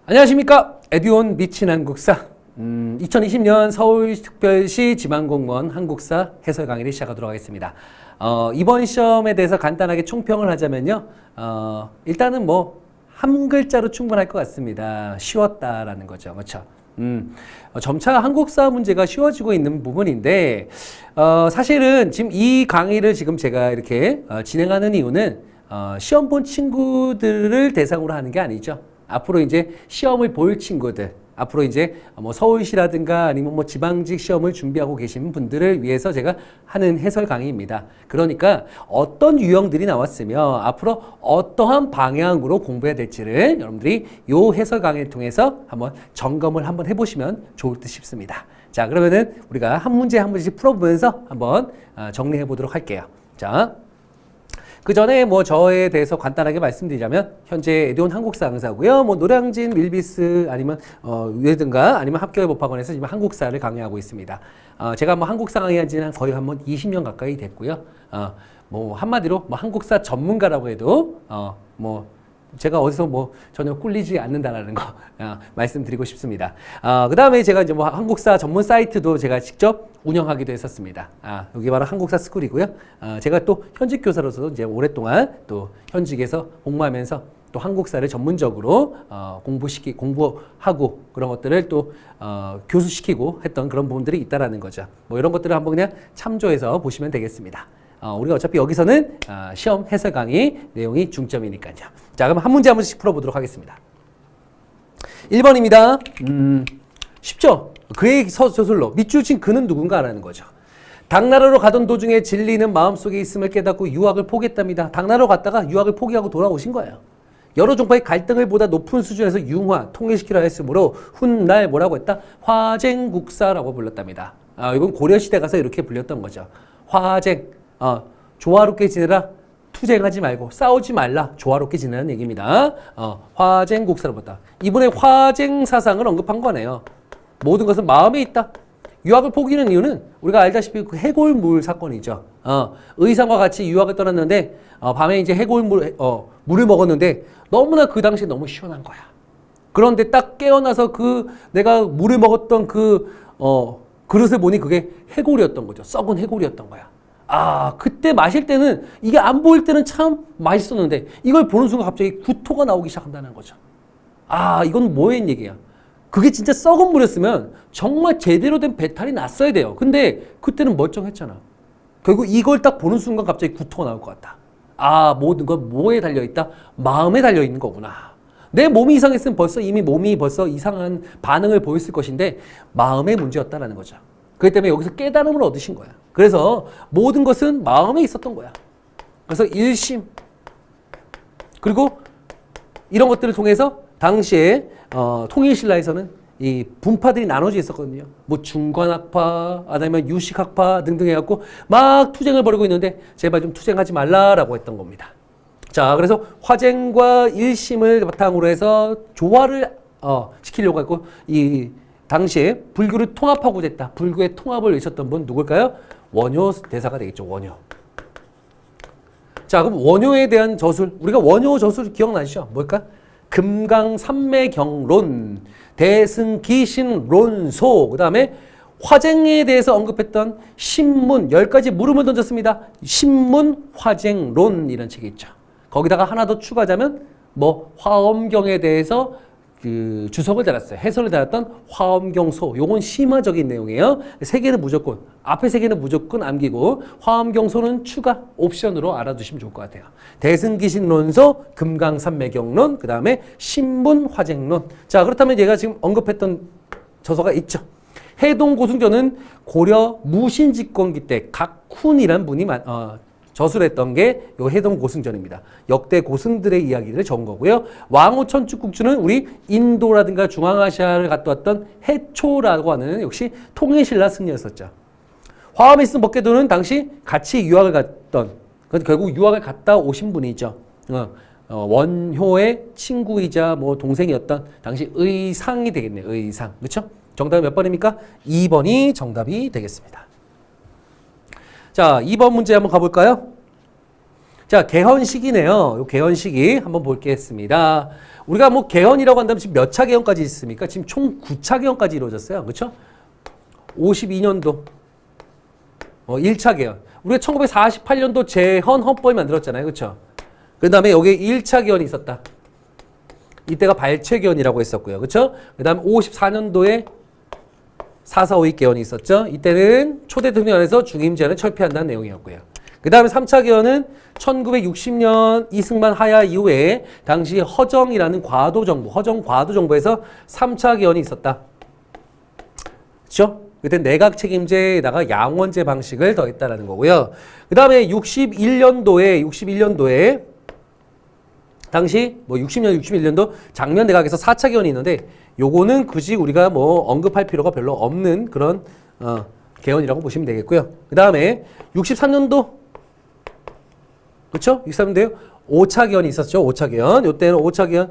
안녕하십니까. 에듀온 미친 한국사 2020년 서울특별시 지방공무원 한국사 해설 강의를 시작하도록 하겠습니다. 이번 시험에 대해서 간단하게 총평을 하자면요. 일단은 뭐 한 글자로 충분할 것 같습니다. 쉬웠다라는 거죠. 그렇죠? 점차 한국사 문제가 쉬워지고 있는 부분인데 사실은 지금 이 강의를 지금 제가 이렇게 진행하는 이유는 시험 본 친구들을 대상으로 하는 게 아니죠. 앞으로 이제 시험을 볼 친구들, 앞으로 이제 뭐 서울시라든가 아니면 뭐 지방직 시험을 준비하고 계신 분들을 위해서 제가 하는 해설 강의입니다. 그러니까 어떤 유형들이 나왔으며 앞으로 어떠한 방향으로 공부해야 될지를 여러분들이 요 해설 강의를 통해서 한번 점검을 한번 해보시면 좋을 듯 싶습니다. 자, 그러면은 우리가 한 문제 한 문제씩 풀어보면서 한번 정리해 보도록 할게요. 자. 그 전에 뭐 저에 대해서 간단하게 말씀드리자면 현재 에듀온 한국사 강사고요. 뭐 노량진 밀비스 아니면 위에든가 아니면 합격법학원에서 지금 한국사를 강의하고 있습니다. 제가 뭐 한국사 강의한 지는 거의 한 20년 가까이 됐고요. 뭐 한마디로 뭐 한국사 전문가라고 해도 뭐 제가 어디서 뭐 전혀 꿀리지 않는다라는 거 말씀드리고 싶습니다. 그 다음에 제가 이제 뭐 한국사 전문 사이트도 제가 직접 운영하기도 했었습니다. 여기 바로 한국사 스쿨이고요. 제가 또 현직 교사로서 이제 오랫동안 또 현직에서 공부하면서 또 한국사를 전문적으로 공부하고 그런 것들을 또 교수시키고 했던 그런 부분들이 있다라는 거죠. 뭐 이런 것들을 한번 그냥 참조해서 보시면 되겠습니다. 우리가 어차피 여기서는 시험 해설 강의 내용이 중점이니까요. 자, 그럼 한 문제 한 문제씩 풀어보도록 하겠습니다. 1번입니다. 쉽죠? 그의 저술로 밑줄 친 그는 누군가라는 거죠. 당나라로 가던 도중에 진리는 마음속에 있음을 깨닫고 유학을 포기했답니다. 당나라로 갔다가 유학을 포기하고 돌아오신 거예요. 여러 종파의 갈등을 보다 높은 수준에서 융화, 통일시키려 했으므로 훗날 뭐라고 했다? 화쟁국사라고 불렀답니다. 이건 고려시대 가서 이렇게 불렸던 거죠. 화쟁, 조화롭게 지내라. 투쟁하지 말고 싸우지 말라. 조화롭게 지내는 얘기입니다. 화쟁국사로 봤다. 이번에 화쟁 사상을 언급한 거네요. 모든 것은 마음에 있다. 유학을 포기하는 이유는 우리가 알다시피 그 해골물 사건이죠. 의상과 같이 유학을 떠났는데 밤에 이제 물을 먹었는데 너무나 그 당시에 너무 시원한 거야. 그런데 딱 깨어나서 내가 물을 먹었던 그릇을 보니 그게 해골이었던 거죠. 썩은 해골이었던 거야. 그때 마실 때는 이게 안 보일 때는 참 맛있었는데 이걸 보는 순간 갑자기 구토가 나오기 시작한다는 거죠. 이건 뭐의 얘기야? 그게 진짜 썩은 물이었으면 정말 제대로 된 배탈이 났어야 돼요. 근데 그때는 멀쩡했잖아. 결국 이걸 딱 보는 순간 갑자기 구토가 나올 것 같다. 모든 건 뭐에 달려있다? 마음에 달려있는 거구나. 내 몸이 이상했으면 이미 몸이 이상한 반응을 보였을 것인데 마음의 문제였다라는 거죠. 그렇기 때문에 여기서 깨달음을 얻으신 거야. 그래서 모든 것은 마음에 있었던 거야. 그래서 일심 그리고 이런 것들을 통해서 당시에 통일신라에서는 이 분파들이 나눠져 있었거든요. 뭐 중관학파, 아니면 유식학파 등등 해갖고 막 투쟁을 벌이고 있는데 제발 좀 투쟁하지 말라라고 했던 겁니다. 자, 그래서 화쟁과 일심을 바탕으로 해서 조화를 시키려고 했고 이 당시에 불교를 통합하고자 했다. 불교의 통합을 외쳤던 분 누굴까요? 원효 대사가 되겠죠. 원효. 자, 그럼 원효에 대한 저술. 우리가 원효 저술 기억나시죠? 뭘까? 금강산매경론, 대승기신론소, 그 다음에 화쟁에 대해서 언급했던 신문, 10가지 물음을 던졌습니다. 신문, 화쟁론 이런 책이 있죠. 거기다가 하나 더 추가하자면 뭐 화엄경에 대해서 주석을 달았어요. 해설을 달았던 화엄경소. 요건 심화적인 내용이에요. 앞에 세 개는 무조건 암기고 화엄경소는 추가 옵션으로 알아두시면 좋을 것 같아요. 대승기신론소, 금강산매경론, 그 다음에 신문화쟁론. 자, 그렇다면 얘가 지금 언급했던 저서가 있죠. 해동고승전은 고려 무신집권기 때 각훈이란 분이 저술했던 게 요 해동고승전입니다. 역대 고승들의 이야기를 적은 거고요. 왕후천축국주는 우리 인도라든가 중앙아시아를 갔다 왔던 해초라고 하는 역시 통일신라 승려였었죠. 화엄이스 먹개도는 당시 같이 유학을 갔던, 결국 유학을 갔다 오신 분이죠. 원효의 친구이자 뭐 동생이었던 당시 의상이 되겠네요. 의상. 그렇죠? 정답이 몇 번입니까? 2번이 정답이 되겠습니다. 자, 2번 문제 한번 가볼까요? 자, 개헌식이네요. 요 개헌식이 한번 볼겠습니다. 우리가 뭐 개헌이라고 한다면 지금 몇 차 개헌까지 있습니까? 지금 총 9차 개헌까지 이루어졌어요. 그렇죠? 52년도 1차 개헌. 우리가 1948년도 재헌 헌법을 만들었잖아요. 그렇죠? 그 다음에 여기에 1차 개헌이 있었다. 이때가 발췌 개헌이라고 했었고요. 그렇죠? 그 다음에 54년도에 4.4.5.2 개헌이 있었죠. 이때는 초대통령에서 중임 제한을 철폐한다는 내용이었고요. 그 다음에 3차 개헌은 1960년 이승만 하야 이후에 당시 허정이라는 과도정부, 허정 과도정부에서 3차 개헌이 있었다. 그렇죠? 그때 내각 책임제에다가 양원제 방식을 더했다라는 거고요. 그 다음에 61년도에 당시 뭐 60년, 61년도 장면 내각에서 4차 개헌이 있는데 요거는 굳이 우리가 뭐 언급할 필요가 별로 없는 그런 개헌이라고 보시면 되겠고요. 그 다음에 63년도 그렇죠? 63년도에 5차 개헌이 있었죠. 5차 개헌. 요때는 5차 개헌.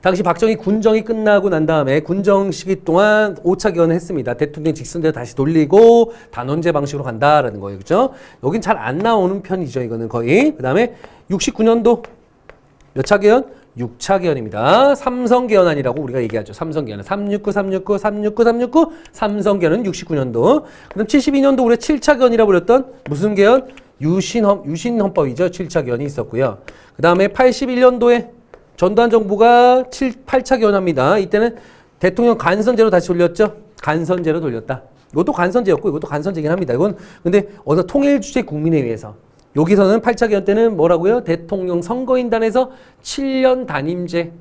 당시 박정희 군정이 끝나고 난 다음에 군정 시기 동안 5차 개헌을 했습니다. 대통령 직선제로 다시 돌리고 단원제 방식으로 간다라는 거예요. 그죠? 여긴 잘 안 나오는 편이죠. 이거는 거의. 그 다음에 69년도 몇 차 개헌? 6차 개헌입니다. 삼성개헌안이라고 우리가 얘기하죠. 삼성개헌. 369, 삼성개헌은 69년도. 그 다음 72년도 우리가 7차 개헌이라고 불렸던 무슨 개헌? 유신헌법이죠. 7차 개헌이 있었고요. 그 다음에 81년도에 전두환 정부가 8차 개헌합니다. 이때는 대통령 간선제로 다시 돌렸죠. 간선제로 돌렸다. 이것도 간선제였고 이것도 간선제긴 합니다. 이건 근데 어느 통일주체 국민회의에서 여기서는 8차 개헌 때는 뭐라고요? 대통령 선거인단에서 7년 단임제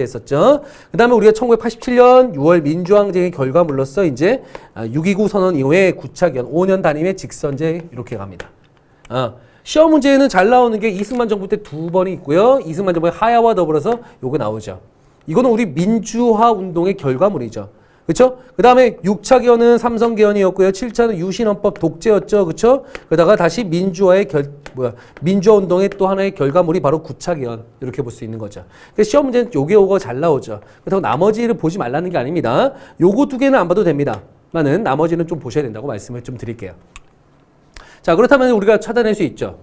했었죠. 그 다음에 우리가 1987년 6월 민주항쟁의 결과물로서 이제 6.29 선언 이후에 9차 개헌 5년 단임의 직선제 이렇게 갑니다. 시험 문제에는 잘 나오는 게 이승만 정부 때 2번이 있고요. 이승만 정부의 하야와 더불어서 요거 나오죠. 이거는 우리 민주화 운동의 결과물이죠. 그렇죠? 그 다음에 6차 개헌은 삼성 개헌이었고요. 7차는 유신헌법 독재였죠. 그렇죠? 그러다가 다시 민주화 운동의 또 하나의 결과물이 바로 9차 개헌. 이렇게 볼 수 있는 거죠. 그래서 시험 문제는 요게 잘 나오죠. 그렇다고 나머지를 보지 말라는 게 아닙니다. 요거 2개는 안 봐도 됩니다. 나는 나머지는 좀 보셔야 된다고 말씀을 좀 드릴게요. 자, 그렇다면 우리가 찾아낼 수 있죠.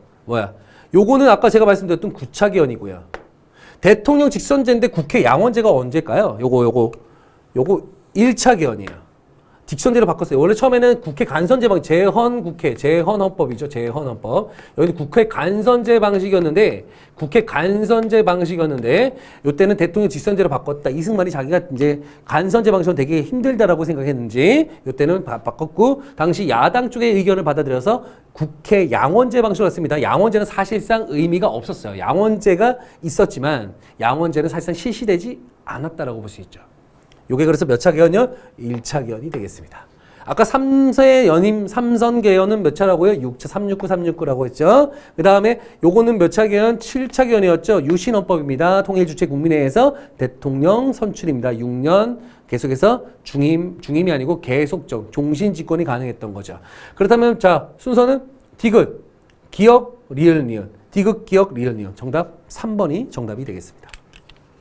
요거는 아까 제가 말씀드렸던 9차 개헌이고요. 대통령 직선제인데 국회 양원제가 언제일까요? 요거 1차 개헌이에요. 직선제로 바꿨어요. 원래 처음에는 국회 간선제 방식, 재헌헌법이죠. 재헌헌법. 여기 국회 간선제 방식이었는데, 요때는 대통령 직선제로 바꿨다. 이승만이 자기가 이제 간선제 방식은 되게 힘들다라고 생각했는지, 요때는 바꿨고, 당시 야당 쪽의 의견을 받아들여서 국회 양원제 방식으로 했습니다. 양원제는 사실상 의미가 없었어요. 양원제가 있었지만, 양원제는 사실상 실시되지 않았다라고 볼 수 있죠. 요게 그래서 몇 차 개헌이요? 1차 개헌이 되겠습니다. 아까 3선 개헌은 몇 차라고요? 6차, 369라고 했죠. 그 다음에 요거는 몇 차 개헌? 7차 개헌이었죠. 유신헌법입니다. 통일주체 국민회의에서 대통령 선출입니다. 6년 계속해서 중임이 아니고 계속적 종신집권이 가능했던 거죠. 그렇다면 자, 순서는 디귿, 기역, 리을, 니은. 디귿, 기역, 리을, 니은. 정답 3번이 정답이 되겠습니다.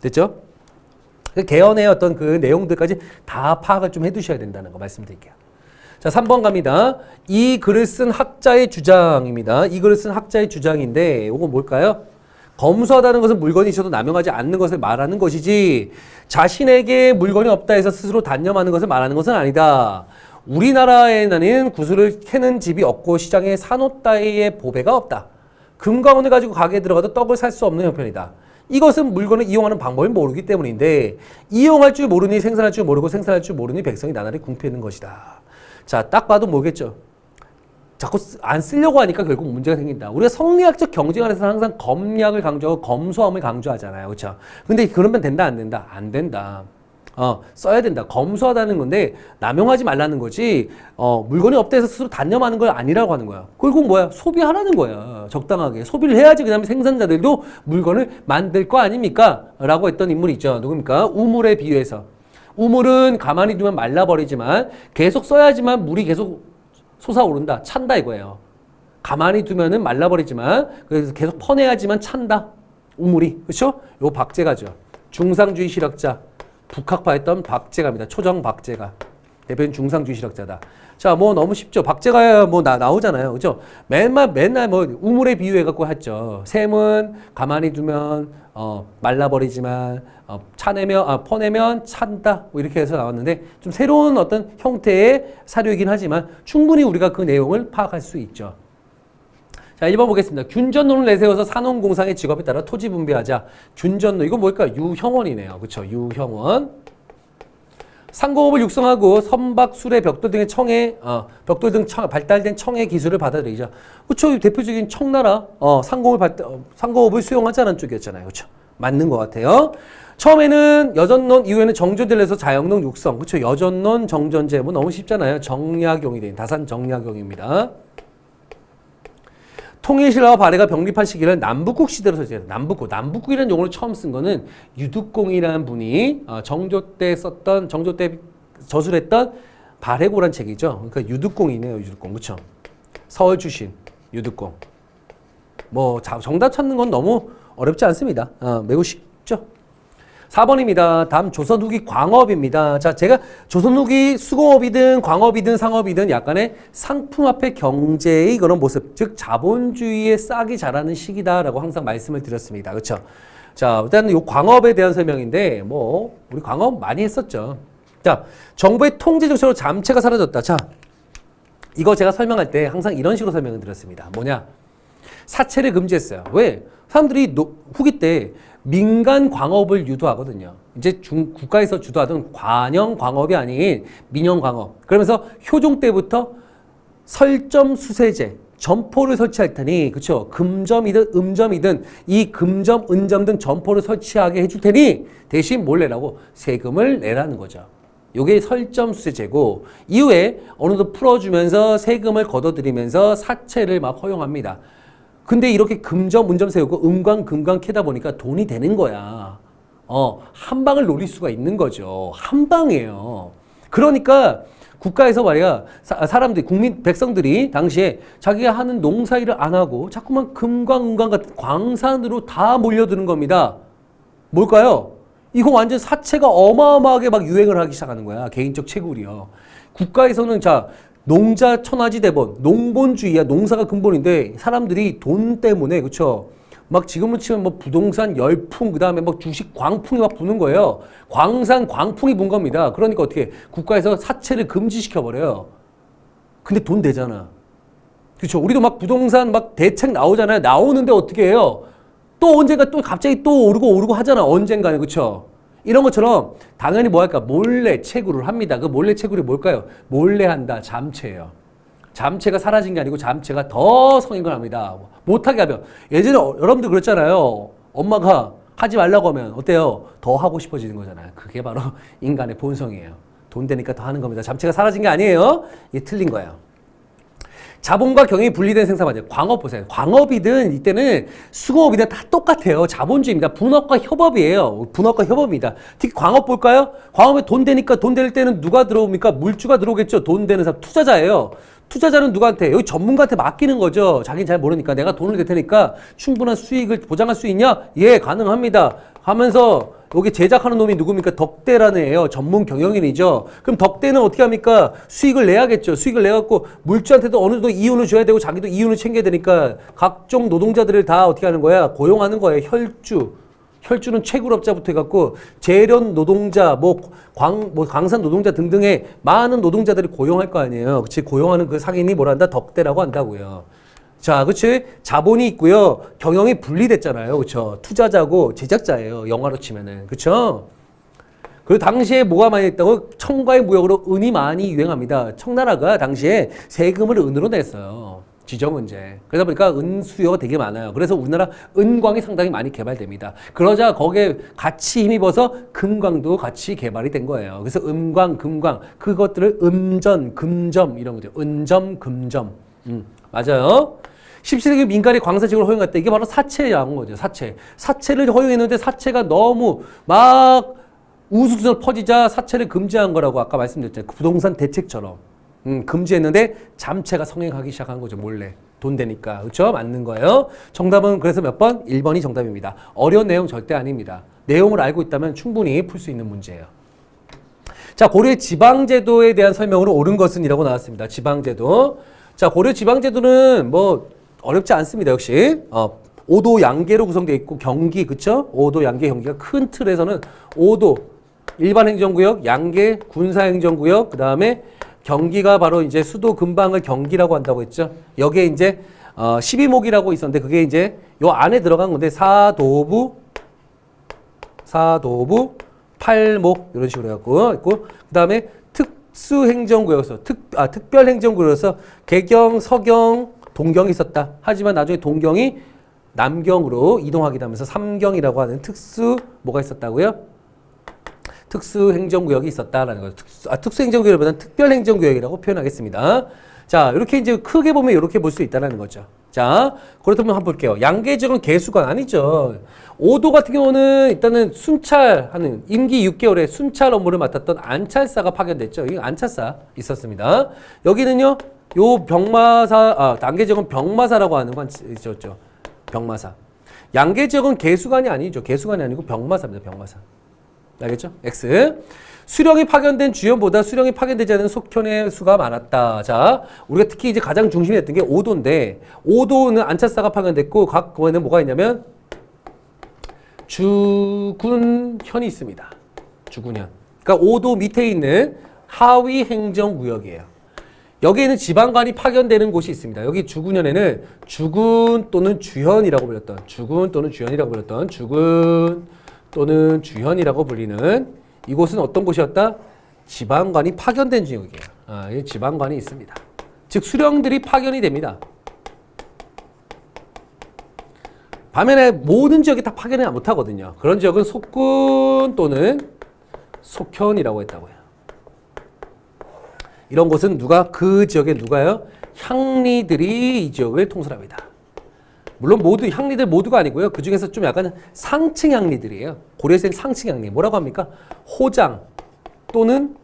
됐죠? 개헌의 어떤 그 내용들까지 다 파악을 좀 해두셔야 된다는 거 말씀드릴게요. 자, 3번 갑니다. 이 글을 쓴 학자의 주장입니다. 이 글을 쓴 학자의 주장인데 이거 뭘까요? 검소하다는 것은 물건이 있어도 남용하지 않는 것을 말하는 것이지 자신에게 물건이 없다 해서 스스로 단념하는 것을 말하는 것은 아니다. 우리나라에는 구슬을 캐는 집이 없고 시장에 산호 따위의 보배가 없다. 금과 은을 가지고 가게에 들어가도 떡을 살 수 없는 형편이다. 이것은 물건을 이용하는 방법을 모르기 때문인데 이용할 줄 모르니 생산할 줄 모르고 생산할 줄 모르니 백성이 나날이 궁피하는 것이다. 자, 딱 봐도 뭐겠죠? 자꾸 안 쓰려고 하니까 결국 문제가 생긴다. 우리가 성리학적 경쟁안에서는 항상 검약을 강조하고 검소함을 강조하잖아요. 그렇죠? 근데 그러면 된다 안 된다? 안 된다. 써야 된다. 검소하다는 건데 남용하지 말라는 거지 물건이 없다 해서 스스로 단념하는 건 아니라고 하는 거야. 결국 뭐야? 소비하라는 거야. 적당하게. 소비를 해야지 그 다음에 생산자들도 물건을 만들 거 아닙니까? 라고 했던 인물이 있죠. 누굽니까? 우물에 비유해서. 우물은 가만히 두면 말라버리지만 계속 써야지만 물이 계속 솟아오른다. 찬다 이거예요. 가만히 두면은 말라버리지만 그래서 계속 퍼내야지만 찬다. 우물이. 그렇죠? 요 박제가죠. 중상주의 실학자. 북학파였던 박제가입니다. 초정 박제가. 대표는 중상주의 실학자다. 자, 뭐 너무 쉽죠. 박제가 뭐 나오잖아요. 그죠? 맨날 뭐 우물에 비유해갖고 했죠. 샘은 가만히 두면, 말라버리지만, 퍼내면 찬다. 뭐 이렇게 해서 나왔는데 좀 새로운 어떤 형태의 사료이긴 하지만 충분히 우리가 그 내용을 파악할 수 있죠. 자, 1번 보겠습니다. 균전론을 내세워서 산업공상의 직업에 따라 토지 분배하자. 균전론, 이건 뭘까? 유형원이네요. 그쵸? 유형원. 상공업을 육성하고 선박, 수레, 벽돌 등의 벽돌 등 발달된 청해 기술을 받아들이자. 그쵸? 대표적인 청나라, 상공업을 수용하자는 쪽이었잖아요. 그쵸? 맞는 것 같아요. 처음에는 여전론, 이후에는 정조들에서 자영농 육성. 그쵸? 여전론, 정전제. 뭐 너무 쉽잖아요. 정약용이 된, 다산 정약용입니다. 통일신라와 발해가 병립한 시기를 남북국 시대로 설정해요. 남북국이라는 용어를 처음 쓴 거는 유득공이라는 분이 정조 때 저술했던 발해고란 책이죠. 그러니까 유득공이네요. 유득공. 그렇죠? 서울 출신 유득공. 뭐 정답 찾는 건 너무 어렵지 않습니다. 매우 쉽죠. 4번입니다. 다음 조선 후기 광업입니다. 자, 제가 조선 후기 수공업이든 광업이든 상업이든 약간의 상품화폐 경제의 그런 모습, 즉 자본주의의 싹이 자라는 시기다라고 항상 말씀을 드렸습니다. 그렇죠? 자, 일단 이 광업에 대한 설명인데 뭐 우리 광업 많이 했었죠. 자, 정부의 통제 정책으로 잠체가 사라졌다. 자, 이거 제가 설명할 때 항상 이런 식으로 설명을 드렸습니다. 뭐냐? 사채를 금지했어요. 왜? 사람들이 후기 때 민간 광업을 유도하거든요. 이제 국가에서 주도하던 관영 광업이 아닌 민영 광업. 그러면서 효종 때부터 설점 수세제, 점포를 설치할 테니, 그쵸? 금점이든 음점이든 이 금점, 은점 등 점포를 설치하게 해줄 테니 대신 뭘 내라고? 세금을 내라는 거죠. 요게 설점 수세제고, 이후에 어느 정도 풀어주면서 세금을 걷어들이면서 사채를 막 허용합니다. 근데 이렇게 금점, 은점 세우고 음광, 금광 캐다 보니까 돈이 되는 거야. 한 방을 노릴 수가 있는 거죠. 한 방이에요. 그러니까 국가에서 말이야, 백성들이 당시에 자기가 하는 농사일을 안 하고 자꾸만 금광, 은광 같은 광산으로 다 몰려드는 겁니다. 뭘까요? 이거 완전 사채가 어마어마하게 막 유행을 하기 시작하는 거야. 개인적 채굴이요. 국가에서는 농자 천하지 대본, 농본주의야. 농사가 근본인데 사람들이 돈 때문에, 그쵸? 막 지금은 치면 뭐 부동산 열풍, 그 다음에 막 주식 광풍이 막 부는 거예요. 광산 광풍이 분 겁니다. 그러니까 어떻게 국가에서 사채를 금지시켜버려요. 근데 돈 되잖아. 그쵸? 우리도 막 부동산 막 대책 나오잖아요. 나오는데 어떻게 해요? 또 언젠가 또 갑자기 또 오르고 하잖아. 언젠가는. 그쵸? 이런 것처럼 당연히 뭐 할까? 몰래 채굴을 합니다. 그 몰래 채굴이 뭘까요? 몰래 한다. 잠체예요. 잠체가 사라진 게 아니고 잠체가 더 성행을 합니다. 못하게 하면. 예전에 여러분들 그랬잖아요. 엄마가 하지 말라고 하면 어때요? 더 하고 싶어지는 거잖아요. 그게 바로 인간의 본성이에요. 돈 되니까 더 하는 겁니다. 잠체가 사라진 게 아니에요. 이게 틀린 거예요. 자본과 경영이 분리된 생산 방식. 광업 보세요. 광업이든 이때는 수공업이든 다 똑같아요. 자본주의입니다. 분업과 협업이에요. 분업과 협업입니다. 특히 광업 볼까요? 광업에 돈 되니까 돈 될 때는 누가 들어옵니까? 물주가 들어오겠죠. 돈 되는 사람. 투자자예요. 투자자는 누구한테? 여기 전문가한테 맡기는 거죠. 자기는 잘 모르니까 내가 돈을 낼 테니까 충분한 수익을 보장할 수 있냐? 예, 가능합니다. 하면서 여기 제작하는 놈이 누굽니까? 덕대라는 애예요. 전문 경영인이죠. 그럼 덕대는 어떻게 합니까? 수익을 내야겠죠. 수익을 내갖고 물주한테도 어느 정도 이윤을 줘야 되고 자기도 이윤을 챙겨야 되니까 각종 노동자들을 다 어떻게 하는 거야? 고용하는 거예요. 혈주는 채굴업자부터 해갖고 재련 노동자, 광산 노동자 등등의 많은 노동자들을 고용할 거 아니에요. 그치? 고용하는 그 상인이 뭐란다? 덕대라고 한다고요. 자, 그치? 자본이 있고요. 경영이 분리됐잖아요. 그쵸? 투자자고 제작자예요. 영화로 치면은. 그쵸? 그리고 당시에 뭐가 많이 했다고? 청과의 무역으로 은이 많이 유행합니다. 청나라가 당시에 세금을 은으로 냈어요. 지정은제. 그러다 보니까 은 수요가 되게 많아요. 그래서 우리나라 은광이 상당히 많이 개발됩니다. 그러자 거기에 같이 힘입어서 금광도 같이 개발이 된 거예요. 그래서 음광, 금광, 그것들을 음전, 금점 이런 거죠. 은점, 금점. 맞아요. 17세기 민간이 광산직을 허용했다. 이게 바로 사채라는 거죠. 사채를 허용했는데 사채가 너무 막 우수수설 퍼지자 사채를 금지한 거라고 아까 말씀드렸잖아요. 부동산 대책처럼. 금지했는데 잠체가 성행하기 시작한 거죠. 몰래. 돈 되니까. 그렇죠? 맞는 거예요. 정답은 그래서 몇 번? 1번이 정답입니다. 어려운 내용 절대 아닙니다. 내용을 알고 있다면 충분히 풀 수 있는 문제예요. 자, 고려 지방제도에 대한 설명으로 옳은 것은이라고 나왔습니다. 지방제도. 자, 고려 지방제도는 뭐 어렵지 않습니다. 역시 5도 양계로 구성되어 있고 경기, 그쵸? 5도 양계 경기가 큰 틀에서는 5도 일반 행정구역, 양계 군사행정구역, 그 다음에 경기가 바로 이제 수도 근방을 경기라고 한다고 했죠. 여기에 이제 12목이라고 있었는데 그게 이제 요 안에 들어간 건데 사도부, 8목 이런 식으로 해갖고 있고 그 다음에 특수행정구역에서 특별행정구역에서 개경, 서경, 동경이 있었다. 하지만 나중에 동경이 남경으로 이동하게 되면서 삼경이라고 하는 뭐가 있었다고요? 특수행정구역이 있었다라는 거죠. 특수행정구역보다는 특별행정구역이라고 표현하겠습니다. 자, 이렇게 이제 크게 보면 이렇게 볼 수 있다는 거죠. 자, 그렇다면 한번 볼게요. 양계지역은 개수가 아니죠. 5도 같은 경우는 일단은 순찰하는 임기 6개월에 순찰 업무를 맡았던 안찰사가 파견됐죠. 이 안찰사 있었습니다. 여기는요, 요 양계지역은 병마사라고 하는 건 있었죠. 병마사. 양계지역은 개수관이 아니죠. 개수관이 아니고 병마사입니다. 병마사. 알겠죠? X. 수령이 파견된 주연보다 수령이 파견되지 않은 속현의 수가 많았다. 자, 우리가 특히 이제 가장 중심이 됐던 게 5도인데, 5도는 안찰사가 파견됐고, 각 거에는 뭐가 있냐면, 주군현이 있습니다. 주군현. 그러니까 5도 밑에 있는 하위 행정구역이에요. 여기에는 지방관이 파견되는 곳이 있습니다. 여기 주군현에는 주군 또는 주현이라고 불렸던, 주군 또는 주현이라고 불리는 이곳은 어떤 곳이었다? 지방관이 파견된 지역이에요. 지방관이 있습니다. 즉 수령들이 파견이 됩니다. 반면에 모든 지역이 다 파견을 못하거든요. 그런 지역은 속군 또는 속현이라고 했다고요. 이런 곳은 그 지역에 누가요? 향리들이 이 지역을 통솔합니다. 물론 향리들 모두가 아니고요. 그 중에서 좀 약간 상층 향리들이에요. 고려시대는 상층 향리. 뭐라고 합니까? 호장 또는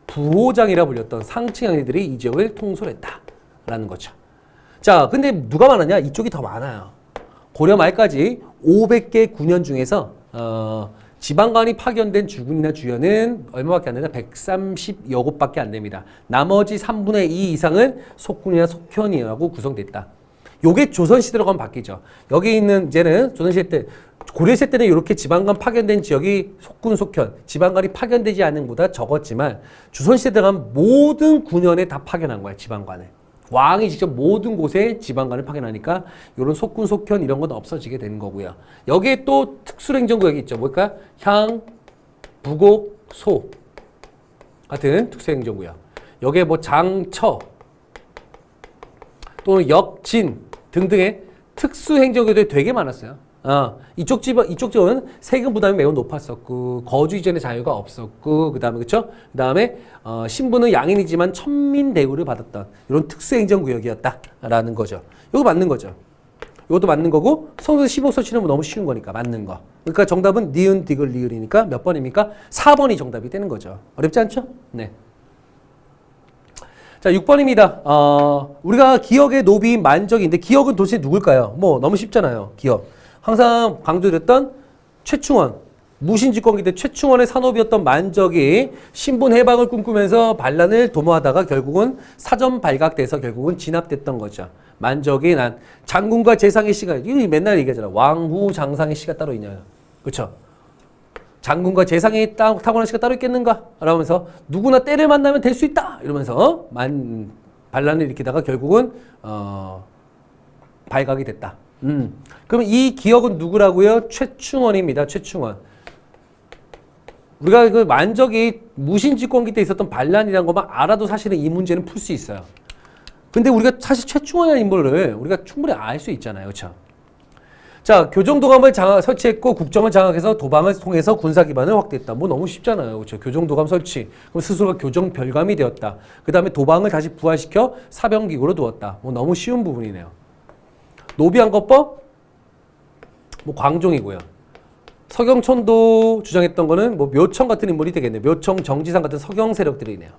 부호장이라 불렸던 상층 향리들이 이 지역을 통솔했다라는 거죠. 자, 근데 누가 많았냐? 이쪽이 더 많아요. 고려 말까지 500개 군현 중에서 지방관이 파견된 주군이나 주현은 얼마밖에 안 되나? 130여 곳밖에 안 됩니다. 나머지 3분의 2 이상은 속군이나 속현이라고 구성됐다. 요게 조선시대로 가면 바뀌죠. 여기 있는 이제는 조선시대 때, 고려시대 때는 이렇게 지방관 파견된 지역이 속군, 속현, 지방관이 파견되지 않은 것보다 적었지만 조선시대 때 가면 모든 군현에 다 파견한 거야, 지방관을. 왕이 직접 모든 곳에 지방관을 파견하니까 이런 속군, 속현 이런 건 없어지게 되는 거고요. 여기에 또 특수행정구역이 있죠. 뭘까? 향, 부곡, 소 같은 특수행정구역. 여기에 뭐 장처 또는 역진 등등의 특수행정구역들이 되게 많았어요. 이쪽 지역은 세금 부담이 매우 높았었고, 거주 이전의 자유가 없었고, 그 다음에, 그쵸? 그 다음에, 신분은 양인이지만 천민 대우를 받았던 이런 특수행정구역이었다라는 거죠. 이거 맞는 거죠. 이것도 맞는 거고, 성서 15 설치는 너무 쉬운 거니까 맞는 거. 그러니까 정답은 니은, 디귿, 리을이니까 몇 번입니까? 4번이 정답이 되는 거죠. 어렵지 않죠? 네. 자, 6번입니다. 우리가 기역의 노비인 만적인데, 기역은 도대체 누굴까요? 뭐, 너무 쉽잖아요. 기역. 항상 강조드렸던 최충원, 무신집권기 때 최충원의 산업이었던 만적이 신분 해방을 꿈꾸면서 반란을 도모하다가 결국은 사전 발각돼서 결국은 진압됐던 거죠. 만적이 난 장군과 재상의 씨가, 이거 맨날 얘기하잖아. 왕후 장상의 씨가 따로 있냐. 그렇죠? 장군과 재상의 타고난 씨가 따로 있겠는가? 라면서 누구나 때를 만나면 될 수 있다! 이러면서 반란을 일으키다가 결국은 발각이 됐다. 그럼 이 기억은 누구라고요? 최충원입니다. 최충원. 우리가 그 만적이 무신집권기 때 있었던 반란이라는 것만 알아도 사실은 이 문제는 풀 수 있어요. 근데 우리가 사실 최충원이라는 인물을 우리가 충분히 알 수 있잖아요. 그렇죠? 자, 교정도감을 설치했고 국정을 장악해서 도방을 통해서 군사 기반을 확대했다. 뭐 너무 쉽잖아요. 그렇죠? 교정도감 설치. 그럼 스스로가 교정별감이 되었다. 그 다음에 도방을 다시 부활시켜 사병기구로 두었다. 뭐 너무 쉬운 부분이네요. 노비안거법? 뭐 광종이고요. 서경천도 주장했던 거는 뭐 묘청 같은 인물이 되겠네요. 묘청, 정지상 같은 서경 세력들이네요.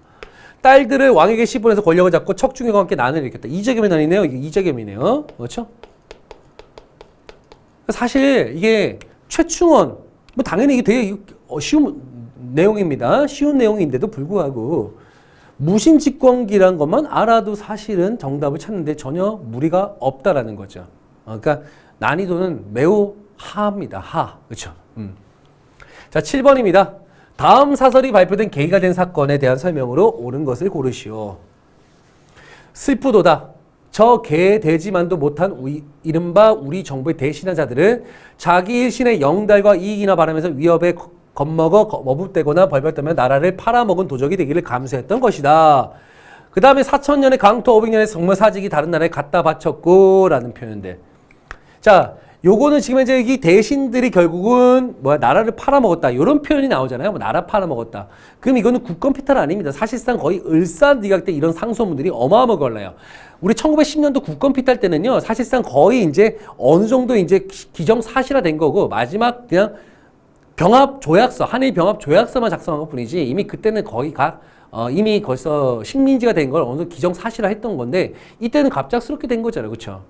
딸들을 왕에게 시분해서 권력을 잡고 척중과 함께 난을 일으켰다. 이재겸의 난이네요. 이게 이재겸이네요. 그렇죠? 사실 이게 최충원, 뭐 당연히 이게 되게 쉬운 내용입니다. 쉬운 내용인데도 불구하고 무신직권기란 것만 알아도 사실은 정답을 찾는데 전혀 무리가 없다라는 거죠. 그러니까 난이도는 매우 하합니다. 하. 그렇죠? 자, 7번입니다. 다음 사설이 발표된 계기가 된 사건에 대한 설명으로 옳은 것을 고르시오. 슬프도다. 저 개되지만도 못한 이른바 우리 정부의 대신한 자들은 자기 일신의 영달과 이익이나 바라면서 위협에 겁먹어 머뭇대거나 벌벌떠며 나라를 팔아먹은 도적이 되기를 감수했던 것이다. 그 다음에 4천년의 강토 500년의 정말 사직이 다른 나라에 갖다 바쳤고 라는 표현들. 자, 요거는 지금 이제 이 대신들이 결국은 나라를 팔아먹었다 이런 표현이 나오잖아요. 나라 팔아먹었다. 그럼 이거는 국권 피탈 아닙니다. 사실상 거의 을사늑약 때 이런 상소문들이 어마어마하게 올라요. 우리 1910년도 국권 피탈 때는요, 사실상 거의 이제 어느 정도 이제 기정사실화된 거고 마지막 그냥 병합 조약서, 한일 병합 조약서만 작성한 것 뿐이지 이미 그때는 거의 이미 벌써 식민지가 된 걸 어느 정도 기정사실화했던 건데 이때는 갑작스럽게 된 거잖아요, 그렇죠?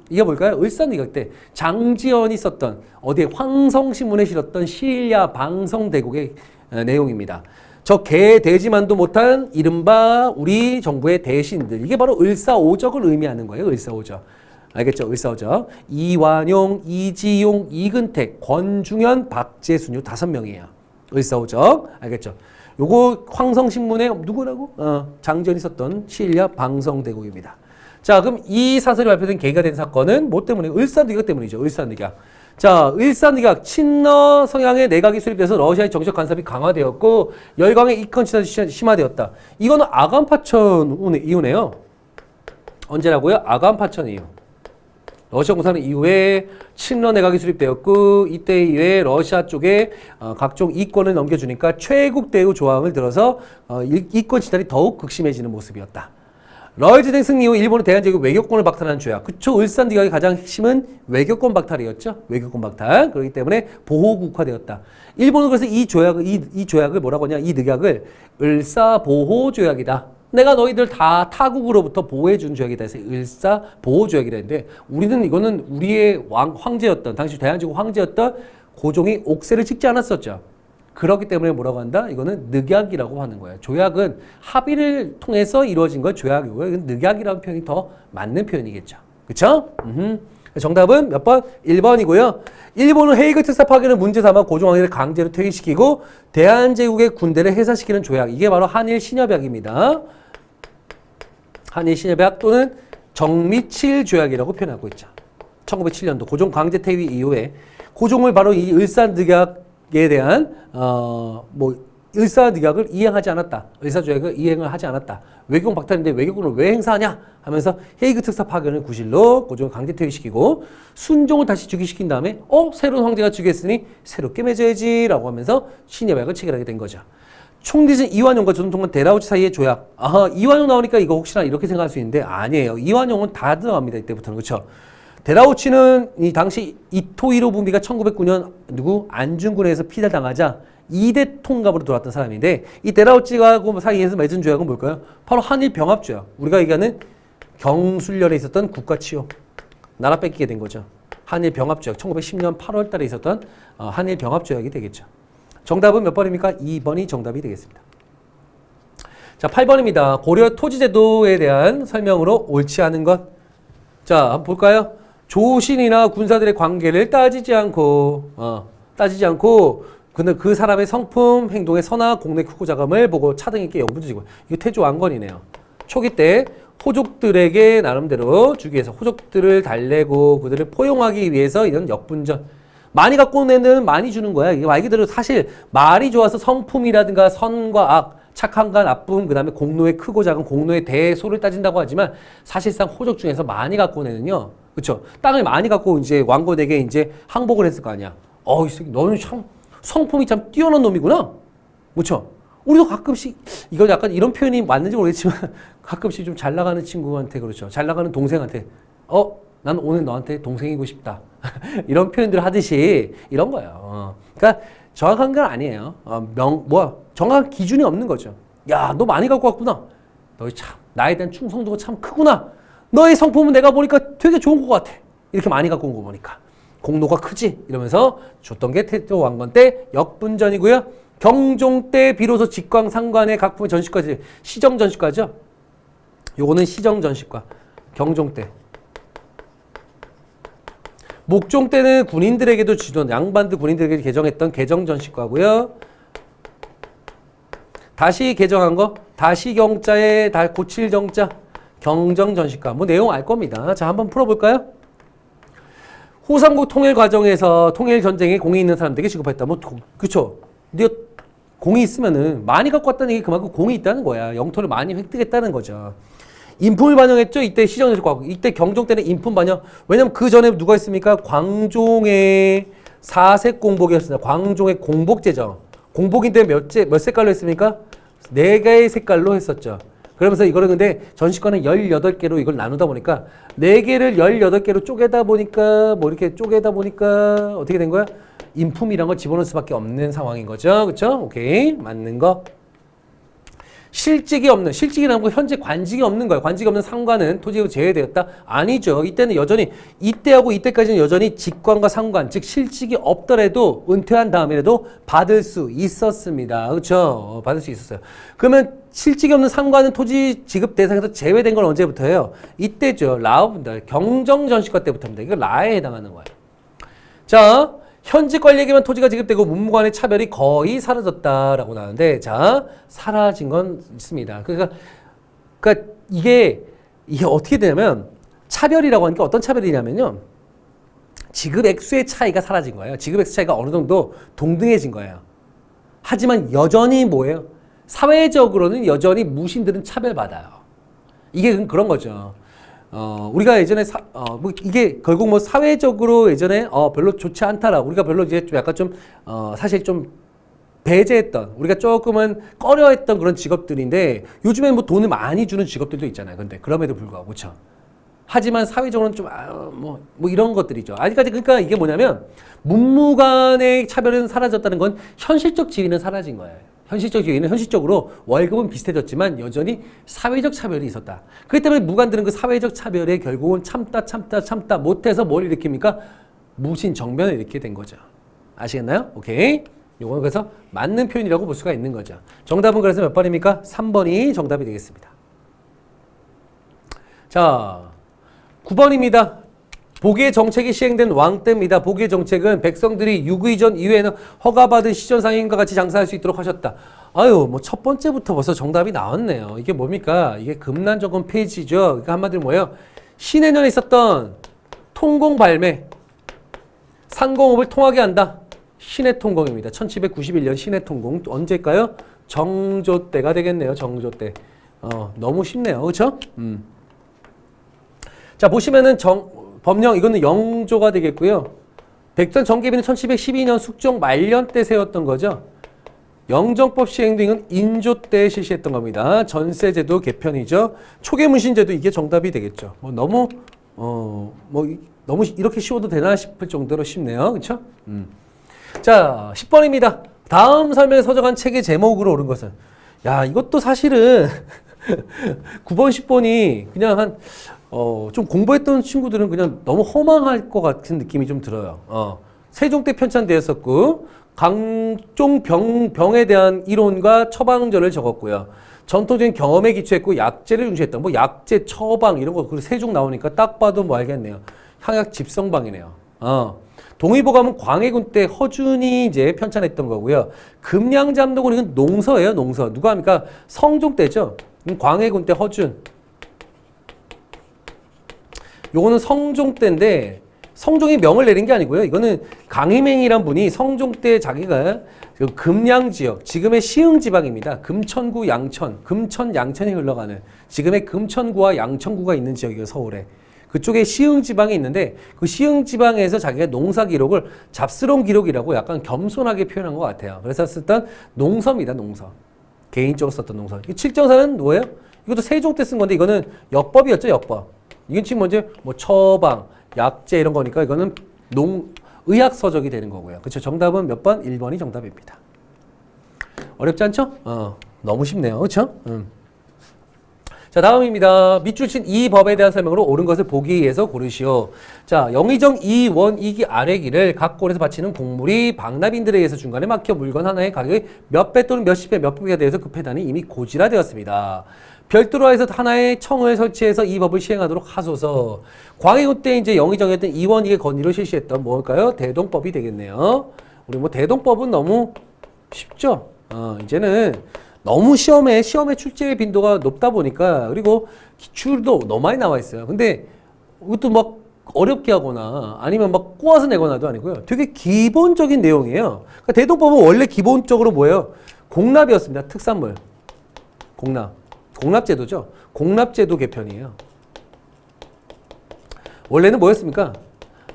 이게 뭘까요? 을사늑약 때 장지연이 썼던 어디에 황성신문에 실었던 시일야 방성대국의 내용입니다. 저 개되지만도 못한 이른바 우리 정부의 대신들, 이게 바로 을사오적을 의미하는 거예요. 을사오적. 알겠죠? 을사오적. 이완용, 이지용, 이근택, 권중현, 박재순 요 5명이에요. 을사오적. 알겠죠? 요거 황성신문에 누구라고? 장지연이 썼던 시일야 방성대국입니다. 자, 그럼 이 사설이 발표된 계기가 된 사건은 뭐 때문에? 을사늑약 때문이죠. 을사늑약. 자, 을사늑약 친러 성향의 내각이 수립돼서 러시아의 정치적 간섭이 강화되었고 열강의 이권 침탈이 심화되었다. 이거는 아간파천 이후네요. 언제라고요? 아간파천 이후. 러시아 공산화 이후에 친러 내각이 수립되었고 이때 이후에 러시아 쪽에 각종 이권을 넘겨주니까 최국 대우 조항을 들어서 이권 침탈이 더욱 극심해지는 모습이었다. 러일즈된 승리 이후 일본은 대한제국 외교권을 박탈하는 조약. 그쵸? 을사늑약의 가장 핵심은 외교권 박탈이었죠. 외교권 박탈. 그렇기 때문에 보호국화되었다. 일본은 그래서 이 조약을 뭐라고 하냐? 이 늑약을 을사보호조약이다. 내가 너희들 다 타국으로부터 보호해준 조약이다 해서 을사보호조약이라 했는데 우리는 이거는 우리의 황제였던 당시 대한제국 황제였던 고종이 옥새를 찍지 않았었죠. 그렇기 때문에 뭐라고 한다? 이거는 늑약이라고 하는 거예요. 조약은 합의를 통해서 이루어진 걸 조약이고요. 이건 늑약이라는 표현이 더 맞는 표현이겠죠. 그쵸? 정답은 몇 번? 1번이고요. 일본은 헤이그 특사 파견을 문제 삼아 고종왕제를 강제로 퇴위시키고 대한제국의 군대를 해산시키는 조약. 이게 바로 한일 신협약입니다. 한일 신협약 또는 정미칠 조약이라고 표현하고 있죠. 1907년도 고종 강제 퇴위 이후에 고종을 바로 이 을사늑약에 대한 을사늑약을 이행하지 않았다. 을사조약을 이행을 하지 않았다. 외교권 박탈인데 외교권을 왜 행사하냐 하면서 헤이그 특사 파견을 구실로 고종을 강제 퇴위시키고 순종을 다시 즉위시킨 다음에 새로운 황제가 즉위했으니 새롭게 맺어야지 라고 하면서 신협약을 체결하게 된 거죠. 총리진 이완용과 조선통관 데라우치 사이의 조약. 이완용 나오니까 이거 혹시나 이렇게 생각할 수 있는데 아니에요. 이완용은 다 들어갑니다. 이때부터는. 그렇죠? 데라우치는 이 당시 이토히로 부미가 1909년 안중근에서 피살당하자 2대 통갑으로 돌아왔던 사람인데 이 데라우치가 사이에서 맺은 조약은 뭘까요? 바로 한일 병합조약. 우리가 얘기하는 경술련에 있었던 국가치요. 나라 뺏기게 된 거죠. 한일 병합조약. 1910년 8월 달에 있었던 한일 병합조약이 되겠죠. 정답은 몇 번입니까? 2번이 정답이 되겠습니다. 자, 8번입니다. 고려 토지제도에 대한 설명으로 옳지 않은 것. 자, 한번 볼까요? 조신이나 군사들의 관계를 따지지 않고 근데 그 사람의 성품, 행동의 선악, 공내 크고 자감을 보고 차등 있게 영분지고. 이거 태조 왕건이네요. 초기 때 호족들에게 나름대로 주기 위해서 호족들을 달래고 그들을 포용하기 위해서 이런 역분전. 많이 갖고 온 애는 많이 주는 거야. 이게 말 그대로 사실 말이 좋아서 성품이라든가 선과 악, 착함과 나쁨, 그 다음에 공로의 크고 작은 공로의 대소를 따진다고 하지만 사실상 호족 중에서 많이 갖고 온 애는요. 그쵸? 땅을 많이 갖고 이제 왕건에게 이제 항복을 했을 거 아니야. 이 새끼 너는 참 성품이 참 뛰어난 놈이구나. 그쵸? 우리도 가끔씩 이건 약간 이런 표현이 맞는지 모르겠지만 가끔씩 좀 잘 나가는 친구한테 그렇죠. 잘 나가는 동생한테 난 오늘 너한테 동생이고 싶다. 이런 표현들 하듯이 이런 거예요. 그러니까 정확한 건 아니에요. 정확한 기준이 없는 거죠. 야, 너 많이 갖고 왔구나. 너 참 나에 대한 충성도가 참 크구나. 너의 성품은 내가 보니까 되게 좋은 것 같아. 이렇게 많이 갖고 온 거 보니까. 공로가 크지? 이러면서 줬던 게 태조 왕건 때 역분전이고요. 경종 때 비로소 직광 상관의 각품의 전시과지. 시정 전시과죠. 요거는 시정 전시과. 경종 때. 목종 때는 군인들에게도 주던 양반들 군인들에게 개정했던 개정 전시과고요. 다시 개정한 거 다시 경자에 다 고칠 정자 경정 전시과. 뭐 내용 알 겁니다. 자, 한번 풀어볼까요? 후삼국 통일 과정에서 통일 전쟁에 공이 있는 사람들에게 지급했다. 뭐 그쵸? 네가 공이 있으면은 많이 갖고 왔다는 얘기 그만큼 공이 있다는 거야. 영토를 많이 획득했다는 거죠. 인품을 반영했죠. 이때 시정전시과. 이때 경종 때는 인품 반영. 왜냐면 그 전에 누가 있습니까? 광종의 사색 공복이었습니다. 광종의 공복제죠. 공복인데 몇 색깔로 했습니까? 4개의 색깔로 했었죠. 그러면서 이거는 근데 전시과는 18개로 이걸 나누다 보니까 4개를 18개로 쪼개다 보니까 뭐 이렇게 쪼개다 보니까 어떻게 된 거야? 인품이란 걸 집어넣을 수밖에 없는 상황인 거죠. 그쵸? 오케이. 맞는 거. 실직이 없는, 실직이라는 건 현재 관직이 없는 거예요. 관직이 없는 상관은 토지로 제외되었다? 아니죠. 이때는 여전히, 이때하고 이때까지는 여전히 직관과 상관, 즉 실직이 없더라도 은퇴한 다음에라도 받을 수 있었습니다. 그렇죠? 받을 수 있었어요. 그러면 실직이 없는 상관은 토지 지급 대상에서 제외된 건 언제부터예요? 이때죠. 라우분들 경정전시과 때부터입니다. 이거 라에 해당하는 거예요. 자, 현직 관리에게만 토지가 지급되고 문무 간의 차별이 거의 사라졌다라고 나오는데, 자, 사라진 건 있습니다. 그러니까 이게 어떻게 되냐면, 차별이라고 하는 게 어떤 차별이냐면요. 지급 액수의 차이가 사라진 거예요. 지급 액수 차이가 어느 정도 동등해진 거예요. 하지만 여전히 뭐예요? 사회적으로는 여전히 무신들은 차별받아요. 이게 그런 거죠. 우리가 예전에 뭐 이게 결국 뭐 사회적으로 예전에 별로 좋지 않다라고 우리가 별로 이제 좀 약간 좀 사실 좀 배제했던 우리가 조금은 꺼려했던 그런 직업들인데 요즘에 뭐 돈을 많이 주는 직업들도 있잖아요. 근데 그럼에도 불구하고 그렇죠. 하지만 사회적으로는 좀 뭐 이런 것들이죠. 아직까지 그러니까 이게 뭐냐면 문무 간의 차별은 사라졌다는 건 현실적 지위는 사라진 거예요. 현실적 지위는 현실적으로 월급은 비슷해졌지만 여전히 사회적 차별이 있었다. 그렇기 때문에 무관들은 그 사회적 차별에 결국은 참다 못해서 뭘 일으킵니까? 무신 정변을 일으키게 된 거죠. 아시겠나요? 오케이. 요거는 그래서 맞는 표현이라고 볼 수가 있는 거죠. 정답은 그래서 몇 번입니까? 3번이 정답이 되겠습니다. 자, 9번입니다. 복의 정책이 시행된 왕 때입니다. 복의 정책은 백성들이 유구이전 이후에는 허가받은 시전상인과 같이 장사할 수 있도록 하셨다. 아유, 뭐 첫 번째부터 벌써 정답이 나왔네요. 이게 뭡니까? 이게 금난정권 폐지죠. 그러니까 한마디로 뭐예요? 신해년에 있었던 통공 발매, 상공업을 통하게 한다. 신해통공입니다. 1791년 신해통공. 언제일까요? 정조 때가 되겠네요. 정조 때. 너무 쉽네요. 그렇죠? 자, 보시면은 법령 이거는 영조가 되겠고요. 백전 정계비는 1712년 숙종 말년 때 세웠던 거죠. 영정법 시행 등은 인조 때 실시했던 겁니다. 전세제도 개편이죠. 초계문신제도 이게 정답이 되겠죠. 뭐 너무 너무 이렇게 쉬워도 되나 싶을 정도로 쉽네요. 그렇죠? 자, 10번입니다. 다음 설명에 서적한 책의 제목으로 옳은 것은 야, 이것도 사실은 9번, 10번이 그냥 좀 공부했던 친구들은 그냥 너무 허망할 것 같은 느낌이 좀 들어요. 세종 때 편찬되었었고, 병에 대한 이론과 처방전을 적었고요. 전통적인 경험에 기초했고, 약제를 중시했다. 뭐, 약제, 처방, 이런 거, 그리고 세종 나오니까 딱 봐도 뭐 알겠네요. 향약 집성방이네요. 동의보감은 광해군 때 허준이 이제 편찬했던 거고요. 금량잠독은 이건 농서예요, 농서. 누가 합니까? 성종 때죠. 광해군 때 허준. 요거는 성종 때인데 성종이 명을 내린 게 아니고요. 이거는 강희맹이란 분이 성종 때 자기가 금양 지역, 지금의 시흥 지방입니다. 금천구, 양천, 금천, 양천이 흘러가는 지금의 금천구와 양천구가 있는 지역이에요. 서울에. 그쪽에 시흥 지방이 있는데 그 시흥 지방에서 자기가 농사 기록을 잡스러운 기록이라고 약간 겸손하게 표현한 것 같아요. 그래서 썼던 농서입니다. 농서. 개인적으로 썼던 농서. 이 칠정사는 뭐예요? 이것도 세종 때 쓴 건데 이거는 역법이었죠. 역법. 이건 지금 먼저 뭐 처방, 약제 이런 거니까 이거는 의학서적이 되는 거고요. 그렇죠? 정답은 몇 번? 1번이 정답입니다. 어렵지 않죠? 너무 쉽네요. 그렇죠? 자, 다음입니다. 밑줄 친 이 법에 대한 설명으로 옳은 것을 보기 위해서 고르시오. 자, 영의정 2원 2기 아래기를 각 골에서 바치는 곡물이 박납인들에 의해서 중간에 막혀 물건 하나의 가격이 몇 배 또는 몇십 배, 몇백배가 되어서 그 배단이 이미 고지화되었습니다. 별도로 해서 하나의 청을 설치해서 이 법을 시행하도록 하소서. 광해군 때 이제 영의정이었던 2원 2기 건의로 실시했던 뭘까요? 대동법이 되겠네요. 우리 뭐 대동법은 너무 쉽죠? 이제는 너무 시험에 출제 빈도가 높다 보니까 그리고 기출도 너무 많이 나와 있어요. 근데 이것도 막 어렵게 하거나 아니면 막 꼬아서 내거나도 아니고요. 되게 기본적인 내용이에요. 그러니까 대동법은 원래 기본적으로 뭐예요? 공납이었습니다. 특산물. 공납제도죠. 공납제도 개편이에요. 원래는 뭐였습니까?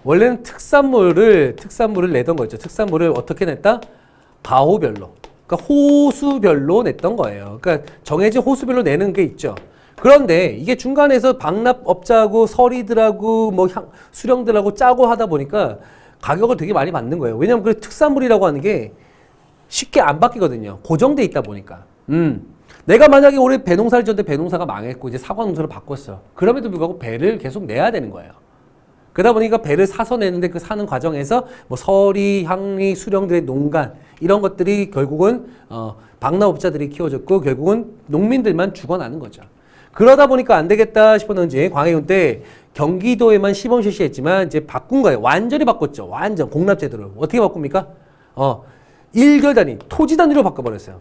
원래는 특산물을 내던 거죠. 특산물을 어떻게 냈다? 가호별로. 그러니까 호수별로 냈던 거예요. 그러니까 정해진 호수별로 내는 게 있죠. 그런데 이게 중간에서 박납업자하고 서리들하고 뭐 수령들하고 짜고 하다 보니까 가격을 되게 많이 받는 거예요. 왜냐하면 그 특산물이라고 하는 게 쉽게 안 바뀌거든요. 고정돼 있다 보니까. 내가 만약에 올해 배농사를 지었는데 배농사가 망했고 이제 사과 농사를 바꿨어. 그럼에도 불구하고 배를 계속 내야 되는 거예요. 그러다 보니까 배를 사서 내는데 그 사는 과정에서 뭐 서리, 향리, 수령들의 농간 이런 것들이 결국은 박람업자들이 키워졌고 결국은 농민들만 죽어나는 거죠. 그러다 보니까 안 되겠다 싶었는지 광해군 때 경기도에만 시범 실시했지만 이제 바꾼 거예요. 완전히 바꿨죠. 완전 공납제도를. 어떻게 바꿉니까? 1결 단위, 토지 단위로 바꿔버렸어요.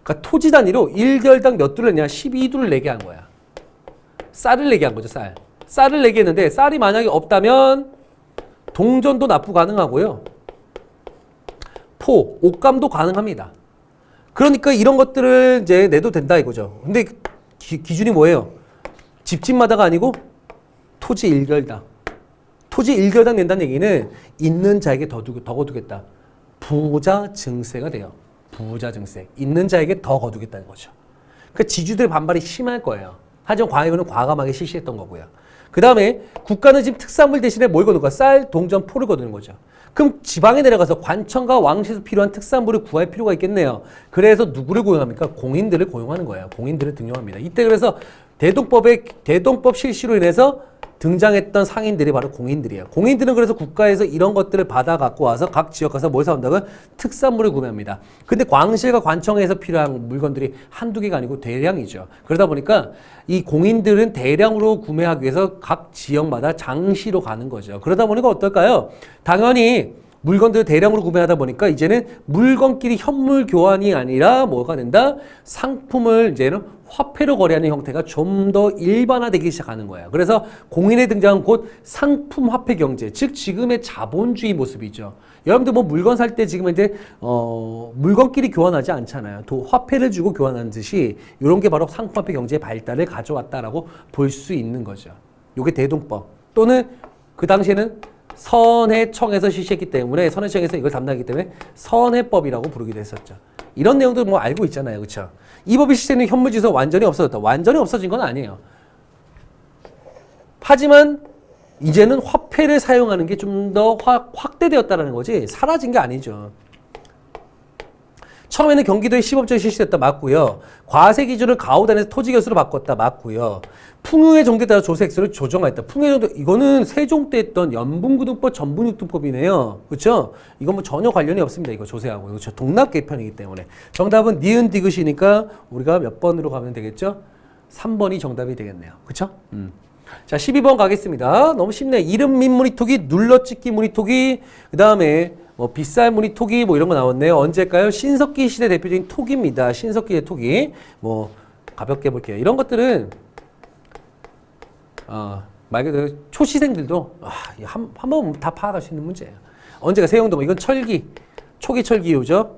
그러니까 토지 단위로 1결당 몇 두를 냈냐? 12두를 내게 한 거야. 쌀을 내게 한 거죠. 쌀을 내게 했는데 쌀이 만약에 없다면 동전도 납부 가능하고요. 옷감도 가능합니다. 그러니까 이런 것들을 이제 내도 된다 이거죠. 근데 기준이 뭐예요? 집집마다가 아니고 토지 1결당. 토지 1결당 낸다는 얘기는 있는 자에게 더 거두겠다. 부자 증세가 돼요. 부자 증세. 있는 자에게 더 거두겠다는 거죠. 그 지주들의 반발이 심할 거예요. 하지만 광해군은 과감하게 실시했던 거고요. 그 다음에 국가는 지금 특산물 대신에 뭘 거두는 거야? 쌀, 동전, 포를 거두는 거죠. 그럼 지방에 내려가서 관청과 왕실에서 필요한 특산물을 구할 필요가 있겠네요. 그래서 누구를 고용합니까? 공인들을 고용하는 거예요. 공인들을 등용합니다. 이때 그래서 대동법 실시로 인해서 등장했던 상인들이 바로 공인들이에요. 공인들은 그래서 국가에서 이런 것들을 받아 갖고 와서 각 지역 가서 뭘 사온다고? 특산물을 구매합니다. 근데 광실과 관청에서 필요한 물건들이 한두 개가 아니고 대량이죠. 그러다 보니까 이 공인들은 대량으로 구매하기 위해서 각 지역마다 장시로 가는 거죠. 그러다 보니까 어떨까요? 당연히 물건들을 대량으로 구매하다 보니까 이제는 물건끼리 현물 교환이 아니라 뭐가 된다? 상품을 이제는 화폐로 거래하는 형태가 좀 더 일반화되기 시작하는 거예요. 그래서 공인에 등장한 곧 상품 화폐 경제, 즉 지금의 자본주의 모습이죠. 여러분들 뭐 물건 살 때 지금 이제 물건끼리 교환하지 않잖아요. 화폐를 주고 교환하는 듯이 이런 게 바로 상품 화폐 경제의 발달을 가져왔다라고 볼 수 있는 거죠. 이게 대동법 또는 그 당시에는 선해청에서 실시했기 때문에 선해청에서 이걸 담당하기 때문에 선해법이라고 부르기도 했었죠. 이런 내용들 뭐 알고 있잖아요. 그렇죠? 이 법이 실시되는 현물지에서 완전히 없어졌다. 완전히 없어진 건 아니에요. 하지만 이제는 화폐를 사용하는 게 좀 더 확대되었다는 거지 사라진 게 아니죠. 처음에는 경기도에 시범적으로 실시됐다. 맞고요. 과세 기준을 가오단에서 토지교수로 바꿨다. 맞고요. 풍요의 정도에 따라 조세액수를 조정하였다. 풍요의 정도, 이거는 세종 때 했던 연분구등법 전분육등법이네요. 그렇죠? 이건 뭐 전혀 관련이 없습니다. 이거 조세하고. 이거 동납 개편이기 때문에. 정답은 니은 디귿이니까 우리가 몇 번으로 가면 되겠죠? 3번이 정답이 되겠네요. 그렇죠? 자, 12번 가겠습니다. 너무 쉽네. 이름 및 무늬토기, 눌러찍기 무늬토기, 그 다음에 뭐 빗살 무늬토기 뭐 이런 거 나왔네요. 언제일까요? 신석기 시대 대표적인 토기입니다. 신석기의 토기. 뭐 가볍게 볼게요. 이런 것들은 말 그대로 초시생들도 한 번 다 파악할 수 있는 문제예요. 언제가 세용동, 이건 철기, 초기 철기유죠.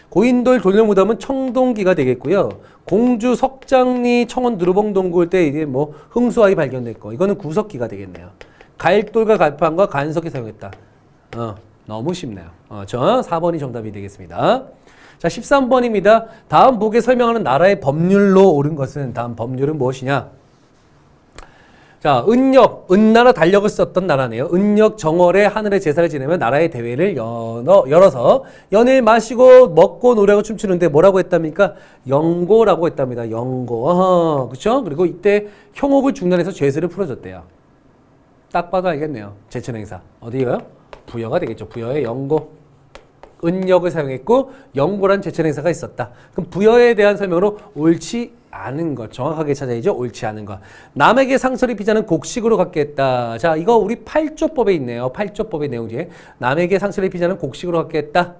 고인돌 돌려무덤은 청동기가 되겠고요. 공주 석장리 청원 누르봉동굴 때 이게 뭐 흥수아이 발견됐고, 이거는 구석기가 되겠네요. 갈돌과 갈판과 간석이 사용했다. 너무 쉽네요. 저 4번이 정답이 되겠습니다. 자, 13번입니다. 다음 복에 설명하는 나라의 법률로 옳은 것은, 다음 법률은 무엇이냐? 자, 자, 은나라 달력을 썼던 나라네요. 은력 정월에 하늘의 제사를 지내면 나라의 대회를 열어서 연일 마시고 먹고 노래하고 춤추는데 뭐라고 했답니까? 영고라고 했답니다. 영고. 그쵸? 그리고 이때 형옥을 중단해서 죄세를 풀어줬대요. 딱 봐도 알겠네요. 제천행사. 어디요? 부여가 되겠죠. 부여의 영고. 은력을 사용했고 영고란 제천행사가 있었다. 그럼 부여에 대한 설명으로 옳지 않은 것. 정확하게 찾아야죠. 옳지 않은 것. 남에게 상처를 입히자는 곡식으로 갖게 했다. 자, 이거 우리 8조법에 있네요. 8조법의 내용 중에 남에게 상처를 입히자는 곡식으로 갖게 했다.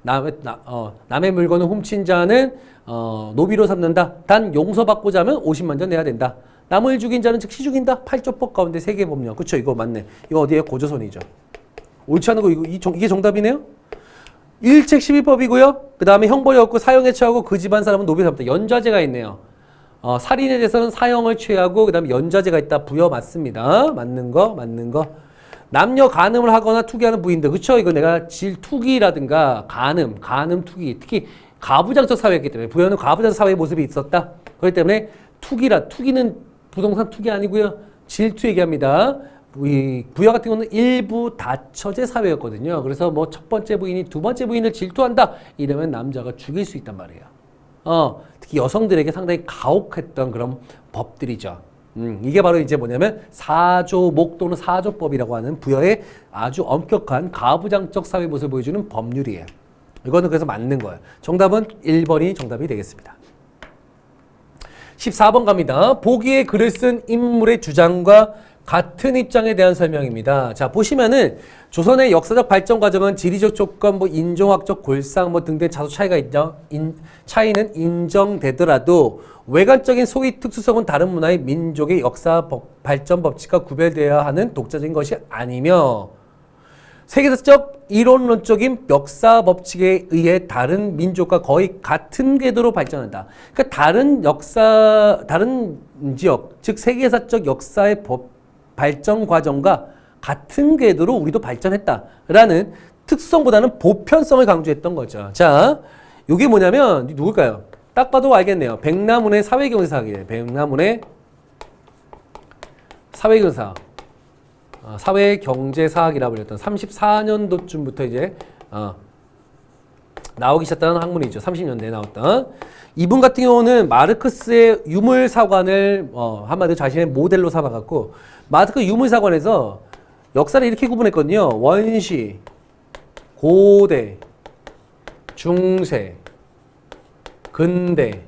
남의 물건을 훔친 자는 노비로 삼는다. 단 용서받고자 하면 50만 전 내야 된다. 남을 죽인 자는 즉시 죽인다. 8조법 가운데 3개 법령. 그쵸? 이거 맞네. 이거 어디에? 고조선이죠. 옳지 않은 거 이게 정답이네요. 일책 12법이고요. 그 다음에 형벌이 없고 사형에 처하고 그 집안 사람은 노비로 삼다. 연좌제가 있네요. 살인에 대해서는 사형을 취하고 그 다음에 연좌제가 있다. 부여 맞습니다. 맞는 거. 남녀 간음을 하거나 투기하는 부인들. 그쵸? 이거 내가 질투기라든가 간음 투기. 특히 가부장적 사회였기 때문에 부여는 가부장적 사회의 모습이 있었다. 그렇기 때문에 투기는 부동산 투기 아니고요. 질투 얘기합니다. 이 부여 같은 경우는 일부 다처제 사회였거든요. 그래서 뭐 첫 번째 부인이 두 번째 부인을 질투한다 이러면 남자가 죽일 수 있단 말이에요. 특히 여성들에게 상당히 가혹했던 그런 법들이죠. 이게 바로 이제 뭐냐면 사조목 또는 사조법이라고 하는 부여의 아주 엄격한 가부장적 사회 모습을 보여주는 법률이에요. 이거는 그래서 맞는 거예요. 정답은 1번이 정답이 되겠습니다. 14번 갑니다. 보기에 글을 쓴 인물의 주장과 같은 입장에 대한 설명입니다. 자, 보시면은 조선의 역사적 발전 과정은 지리적 조건, 인종학적 골상 등등 다소 차이가 있죠. 차이는 인정되더라도 외관적인 소위 특수성은 다른 문화의 민족의 역사 발전 법칙과 구별되어야 하는 독자적인 것이 아니며 세계사적 이론론적인 역사 법칙에 의해 다른 민족과 거의 같은 궤도로 발전한다. 그러니까 다른 지역, 즉 세계사적 역사의 발전 과정과 같은 궤도로 우리도 발전했다라는 특성보다는 보편성을 강조했던 거죠. 자, 이게 뭐냐면 누굴까요? 딱 봐도 알겠네요. 백남훈의 사회경제사학이에요. 백남훈의 사회경제사학. 사회경제사학이라고 불렸던 34년도쯤부터 이제 나오기 시작한 학문이죠. 30년대에 나왔던. 이분 같은 경우는 마르크스의 유물사관을 한마디로 자신의 모델로 삼아갖고 마르크스 유물사관에서 역사를 이렇게 구분했거든요. 원시, 고대, 중세, 근대,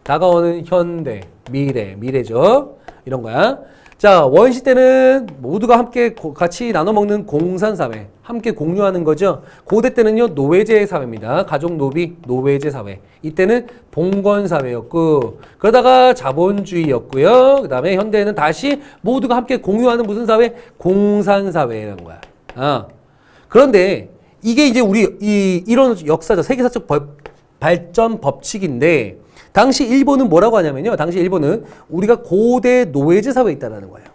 다가오는 현대, 미래죠. 이런 거야. 자, 원시 때는 모두가 함께 같이 나눠 먹는 공산사회, 함께 공유하는 거죠. 고대 때는요, 노예제 사회입니다. 가족 노비, 노예제 사회. 이때는 봉건사회였고, 그러다가 자본주의였고요. 그 다음에 현대에는 다시 모두가 함께 공유하는 무슨 사회? 공산사회라는 거야. 그런데 이게 이제 우리 이런 역사적, 세계사적 발전 법칙인데, 당시 일본은 뭐라고 하냐면요. 당시 일본은 우리가 고대 노예제 사회에 있다는 거예요.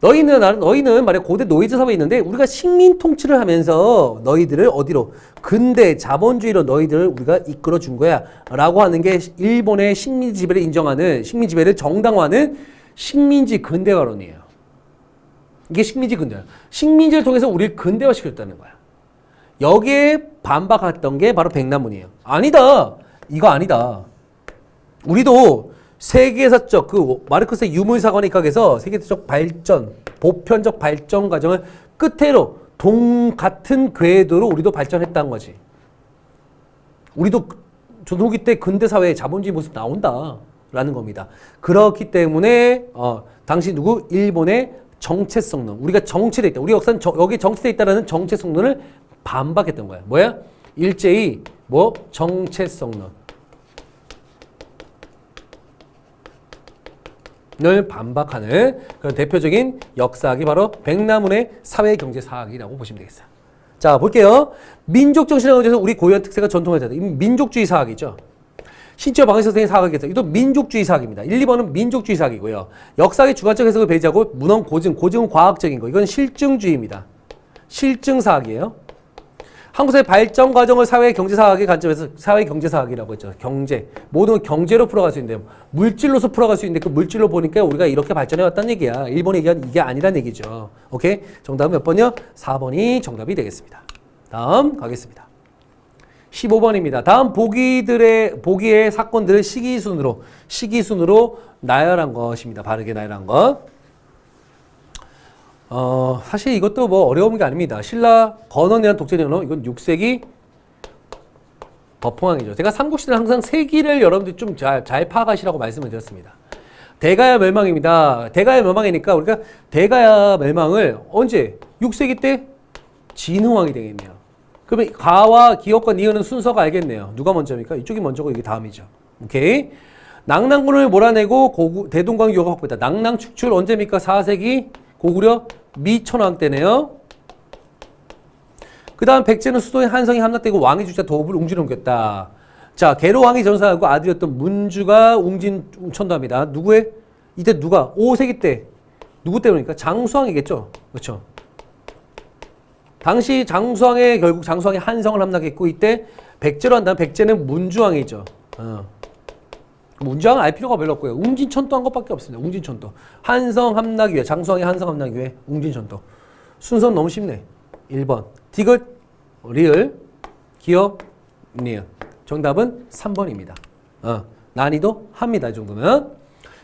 너희는 말이야 고대 노예제 사회에 있는데 우리가 식민 통치를 하면서 너희들을 어디로? 근대 자본주의로 너희들을 우리가 이끌어 준 거야. 라고 하는 게 일본의 식민지 지배를 인정하는, 식민 지배를 정당화하는 식민지 근대화론이에요. 이게 식민지 근대화. 식민지를 통해서 우리를 근대화 시켰다는 거야. 여기에 반박했던 게 바로 백남훈이에요. 아니다. 이거 아니다. 우리도 세계사적 마르크스의 유물사관에 입각해서 세계사적 발전, 보편적 발전 과정을 끝으로 같은 궤도로 우리도 발전했다는 거지. 우리도 조선 후기 때 근대사회의 자본주의 모습 나온다라는 겁니다. 그렇기 때문에 당시 일본의 정체성론, 우리가 정체돼 있다. 우리 역사는 여기 정체돼 있다라는 정체성론을 반박했던 거야. 뭐야? 일제히 정체성론을 반박하는 그런 대표적인 역사학이 바로 백남훈의 사회경제사학이라고 보시면 되겠어요. 자, 볼게요. 민족정신에 의해서 우리 고유한 특색과 전통을 찾아. 민족주의 사학이죠. 신지어 방해서 선생님 사학에서 이것도 민족주의 사학입니다. 1, 2번은 민족주의 사학이고요. 역사의 주관적 해석을 배제하고 문헌 고증은 과학적인 거. 이건 실증주의입니다. 실증사학이에요. 한국사회 발전 과정을 사회 경제사학의 관점에서 사회 경제사학이라고 했죠. 경제. 모든 경제로 풀어갈 수 있는데 물질로서 풀어갈 수 있는데 그 물질로 보니까 우리가 이렇게 발전해 왔다는 얘기야. 일본이 얘기한 이게 아니란 얘기죠. 오케이? 정답은 몇 번이요? 4번이 정답이 되겠습니다. 다음 가겠습니다. 15번입니다. 다음 보기의 사건들을 시기순으로 나열한 것입니다. 바르게 나열한 것. 사실 이것도 뭐 어려운 게 아닙니다. 신라 건원이라는 독재전어 이건 6세기 법흥왕이죠. 제가 삼국시대는 항상 세기를 여러분들이 좀 잘 파악하시라고 말씀을 드렸습니다. 대가야 멸망입니다. 대가야 멸망이니까 우리가 대가야 멸망을 언제? 6세기 때 진흥왕이 되겠네요. 그러면 가와 기역과 니은은 순서가 알겠네요. 누가 먼저입니까? 이쪽이 먼저고 이게 다음이죠. 오케이. 낙랑군을 몰아내고 대동강 유역을 확보했다. 낙랑 축출 언제입니까? 4세기 고구려 미천왕 때네요. 그 다음 백제는 수도인 한성이 함락되고 왕의 주자 도읍을 웅진에 옮겼다. 자, 계로왕이 전사하고 아들이었던 문주가 웅진 천도합니다. 누구의? 이때 누가? 5세기 때 누구 때문입니까? 장수왕이겠죠. 그렇죠. 당시 결국 장수왕이 한성을 함락했고 이때 백제로 한다면 백제는 문주왕이죠. 문주왕은 알 필요가 별로 없고요. 웅진천도 한 것밖에 없습니다. 웅진천도. 한성 함락 이후에 장수왕이 한성 함락 이후에 웅진천도. 순서는 너무 쉽네. 1번 디귿 리을 기역 니은. 정답은 3번입니다. 난이도 합니다. 이 정도면.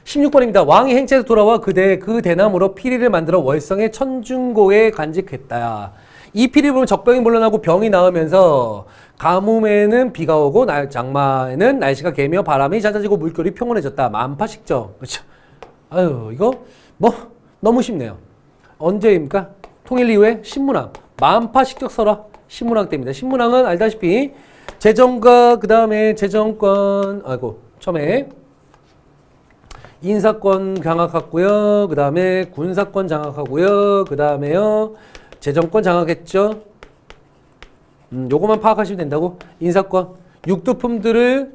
16번입니다. 왕이 행차에서 돌아와 그 대나무로 피리를 만들어 월성의 천중고에 간직했다. 이 피리 보면 적병이 물러나고 병이 나으면서 가뭄에는 비가 오고 장마에는 날씨가 개며 바람이 잦아지고 물결이 평온해졌다. 만파식적. 그렇죠. 아유 이거 뭐 너무 쉽네요. 언제입니까? 통일 이후에 신문왕. 만파식적 설화 신문왕 때입니다. 신문왕은 알다시피 재정과 그 다음에 재정권 처음에 인사권 장악했고요. 그 다음에 군사권 장악하고요. 그 다음에요. 재정권 장악했죠. 요것만 파악하시면 된다고. 인사권. 육두품들을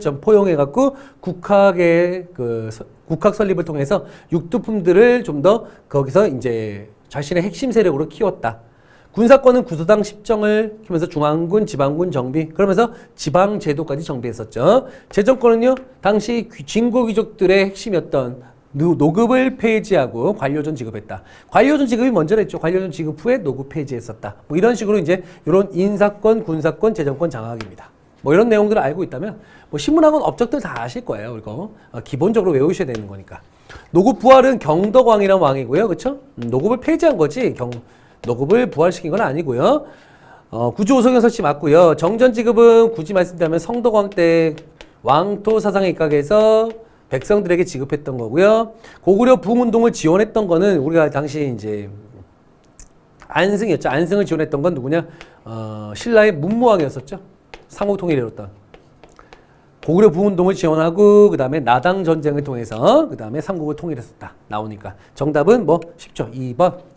좀 포용해갖고 국학 설립을 통해서 육두품들을 좀 더 거기서 이제 자신의 핵심 세력으로 키웠다. 군사권은 구소당 십정을 키우면서 중앙군, 지방군 정비, 그러면서 지방제도까지 정비했었죠. 재정권은요, 당시 진고귀족들의 핵심이었던 노급을 폐지하고 관료전 지급했다. 관료전 지급이 먼저 냈죠. 관료전 지급 후에 노급 폐지했었다. 뭐 이런 식으로 이제 이런 인사권, 군사권, 재정권 장악입니다. 뭐 이런 내용들을 알고 있다면 뭐 신문학원 업적들 다 아실 거예요. 이거 기본적으로 외우셔야 되는 거니까. 노급 부활은 경덕왕이라는 왕이고요. 그렇죠? 노급을 폐지한 거지. 노급을 부활시킨 건 아니고요. 구주오성현 설치 맞고요. 정전 지급은 굳이 말씀드리면 성덕왕 때 왕토 사상에 입각해서 백성들에게 지급했던 거고요. 고구려 부흥운동을 지원했던 거는 우리가 당시 이제 안승이었죠. 안승을 지원했던 건 누구냐? 신라의 문무왕이었었죠. 삼국통일을 이뤘던. 고구려 부흥운동을 지원하고 그 다음에 나당 전쟁을 통해서 그 다음에 삼국을 통일했었다. 나오니까 정답은 뭐 쉽죠. 2번.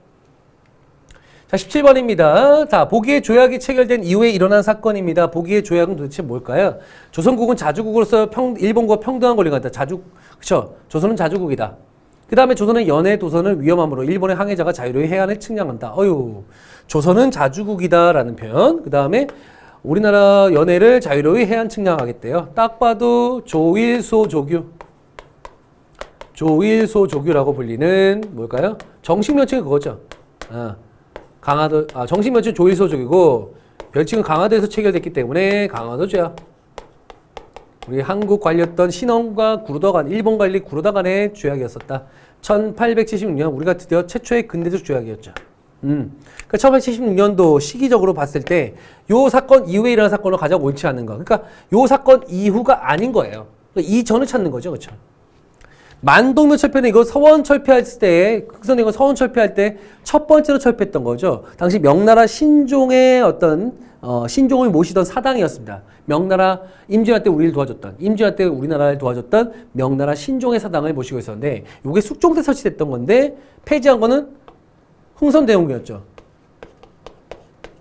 자, 17번입니다. 자, 보기의 조약이 체결된 이후에 일어난 사건입니다. 보기의 조약은 도대체 뭘까요? 조선국은 자주국으로서 일본과 평등한 권리가 있다. 그쵸? 조선은 자주국이다. 그 다음에 조선은 연해 도선을 위험함으로 일본의 항해자가 자유로이 해안을 측량한다. 조선은 자주국이다라는 표현. 그 다음에 우리나라 연해를 자유로이 해안 측량하겠대요. 딱 봐도 조일소조규라고 불리는 뭘까요? 정식 명칭이 그거죠. 정식 명칭 조일소족이고 별칭은 강화도에서 체결됐기 때문에 강화도죠. 우리 한국 관리였던 신원과 구로다 간, 일본 관리 구로다 간의 조약이었었다. 1876년 우리가 드디어 최초의 근대적 조약이었죠. 그러니까 1876년도 시기적으로 봤을 때 요 사건 이후에 일어난 사건으로 가장 옳지 않은 거. 그러니까 요 사건 이후가 아닌 거예요. 그러니까 이전을 찾는 거죠. 그렇죠? 만동면 철폐는 이거 서원 철폐할 때, 흥선대원 서원 철폐할 때 첫 번째로 철폐했던 거죠. 당시 명나라 신종의 신종을 모시던 사당이었습니다. 명나라 임진왜란 때 우리를 도와줬던, 임진왜란 때 우리나라를 도와줬던 명나라 신종의 사당을 모시고 있었는데, 요게 숙종 때 설치됐던 건데, 폐지한 거는 흥선대원군이었죠.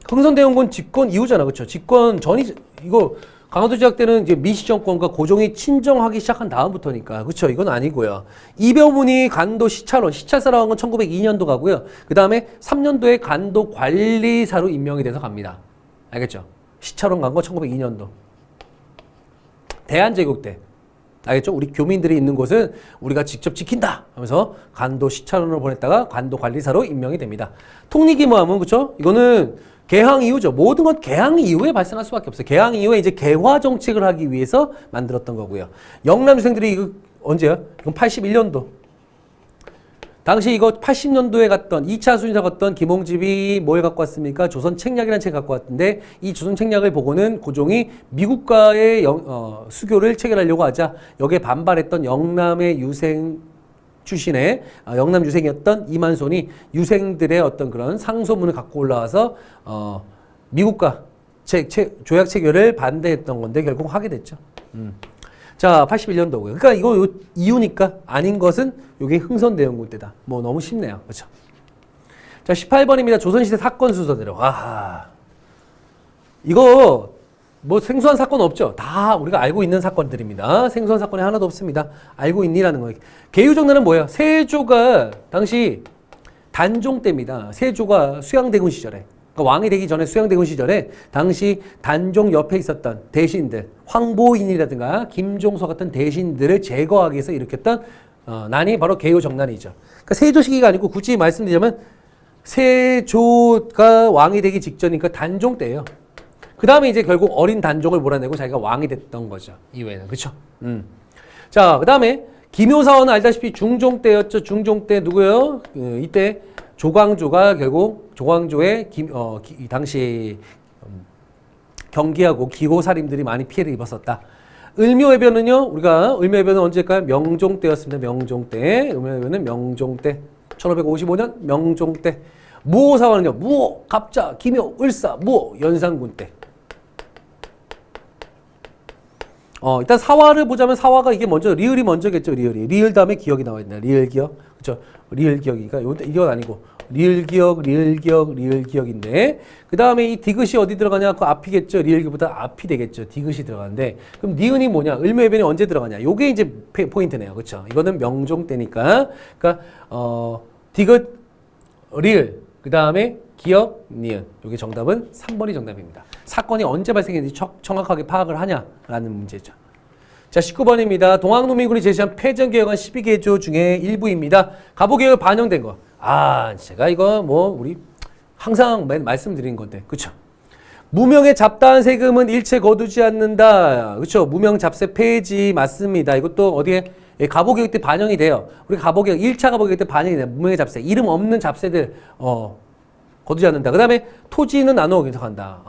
흥선대원군 집권 이후잖아. 그쵸? 집권 전이, 이거, 강화도 지역 때는 이제 미시 정권과 고종이 친정하기 시작한 다음부터니까. 그쵸? 이건 아니고요. 이병문이 간도 시찰원, 시찰사로 한 건 1902년도 가고요. 그 다음에 3년도에 간도 관리사로 임명이 돼서 갑니다. 알겠죠? 시찰원 간 거 1902년도. 대한제국 때. 알겠죠? 우리 교민들이 있는 곳은 우리가 직접 지킨다 하면서 간도 시찰원으로 보냈다가 간도 관리사로 임명이 됩니다. 통리기모함은 그쵸? 이거는 개항 이후죠. 모든 건 개항 이후에 발생할 수밖에 없어요. 개항 이후에 이제 개화 정책을 하기 위해서 만들었던 거고요. 영남 유생들이 이거 언제요? 이건 81년도. 당시 이거 80년도에 갔던 2차 수준사 갔던 김홍집이 뭘 갖고 왔습니까? 조선 책략이라는 책을 갖고 왔는데 이 조선 책략을 보고는 고종이 미국과의 수교를 체결하려고 하자 여기에 반발했던 영남의 유생 출신의 영남 유생이었던 이만손이 유생들의 어떤 그런 상소문을 갖고 올라와서 미국과 조약 체결을 반대했던 건데 결국 하게 됐죠. 자, 81년도고요. 그러니까 이거 이유니까 아닌 것은 이게 흥선대원군 때다. 뭐 너무 쉽네요. 그렇죠? 자, 18번입니다. 조선시대 사건 순서대로. 아, 이거 뭐 생소한 사건 없죠? 다 우리가 알고 있는 사건들입니다. 생소한 사건이 하나도 없습니다. 알고 있니라는 거예요. 개유정난은 뭐예요? 세조가 당시 단종 때입니다. 세조가 수양대군 시절에 그러니까 왕이 되기 전에 수양대군 시절에 당시 단종 옆에 있었던 대신들 황보인이라든가 김종서 같은 대신들을 제거하기 위해서 일으켰던 난이 바로 개유정난이죠. 그러니까 세조 시기가 아니고 굳이 말씀드리자면 세조가 왕이 되기 직전이니까 단종 때예요. 그 다음에 이제 결국 어린 단종을 몰아내고 자기가 왕이 됐던 거죠. 이후에는. 그쵸? 자, 그 다음에 기묘사원은 알다시피 중종 때였죠. 중종 때 누구예요? 이때 조광조가 결국 조광조의 당시 경기하고 기고살인들이 많이 피해를 입었었다. 을묘해변은요. 우리가 을묘해변은 언제일까요? 명종 때였습니다. 명종 때. 을묘해변은 명종 때. 1555년 명종 때. 무호사원은요. 무호, 갑자, 기묘, 을사, 무호, 연산군 때. 일단 사화를 보자면 사화가 이게 먼저 리을이 먼저겠죠. 리을이. 리을 다음에 기억이 나와 있네. 리을 기억. 그렇죠? 리을 기억이니까 이건 아니고 리을 기억, 리을 기억, 리을 기억인데 그 다음에 이 디귿이 어디 들어가냐? 그 앞이겠죠. 리을 기억보다 앞이 되겠죠. 디귿이 들어가는데 그럼 니은이 뭐냐? 을묘해변이 언제 들어가냐? 요게 이제 포인트네요. 그렇죠? 이거는 명종 때니까 그러니까 디귿, 리을 그 다음에 기억, 니은. 요게 정답은 3번이 정답입니다. 사건이 언제 발생했는지 정확하게 파악을 하냐라는 문제죠. 자, 19번입니다. 동학농민군이 제시한 패전개혁안 12개조 중에 일부입니다. 가보개혁 반영된 거. 아, 제가 이거 뭐 우리 항상 말씀드린 건데, 그쵸? 무명의 잡다한 세금은 일체 거두지 않는다. 그쵸? 무명 잡세 폐지 맞습니다. 이것도 어디에 가보개혁 때 반영이 돼요. 우리 가보개혁 1차 가보개혁 때 반영이 돼요. 무명의 잡세 이름 없는 잡세들 거두지 않는다. 그 다음에 토지는 나누어 개혁한다.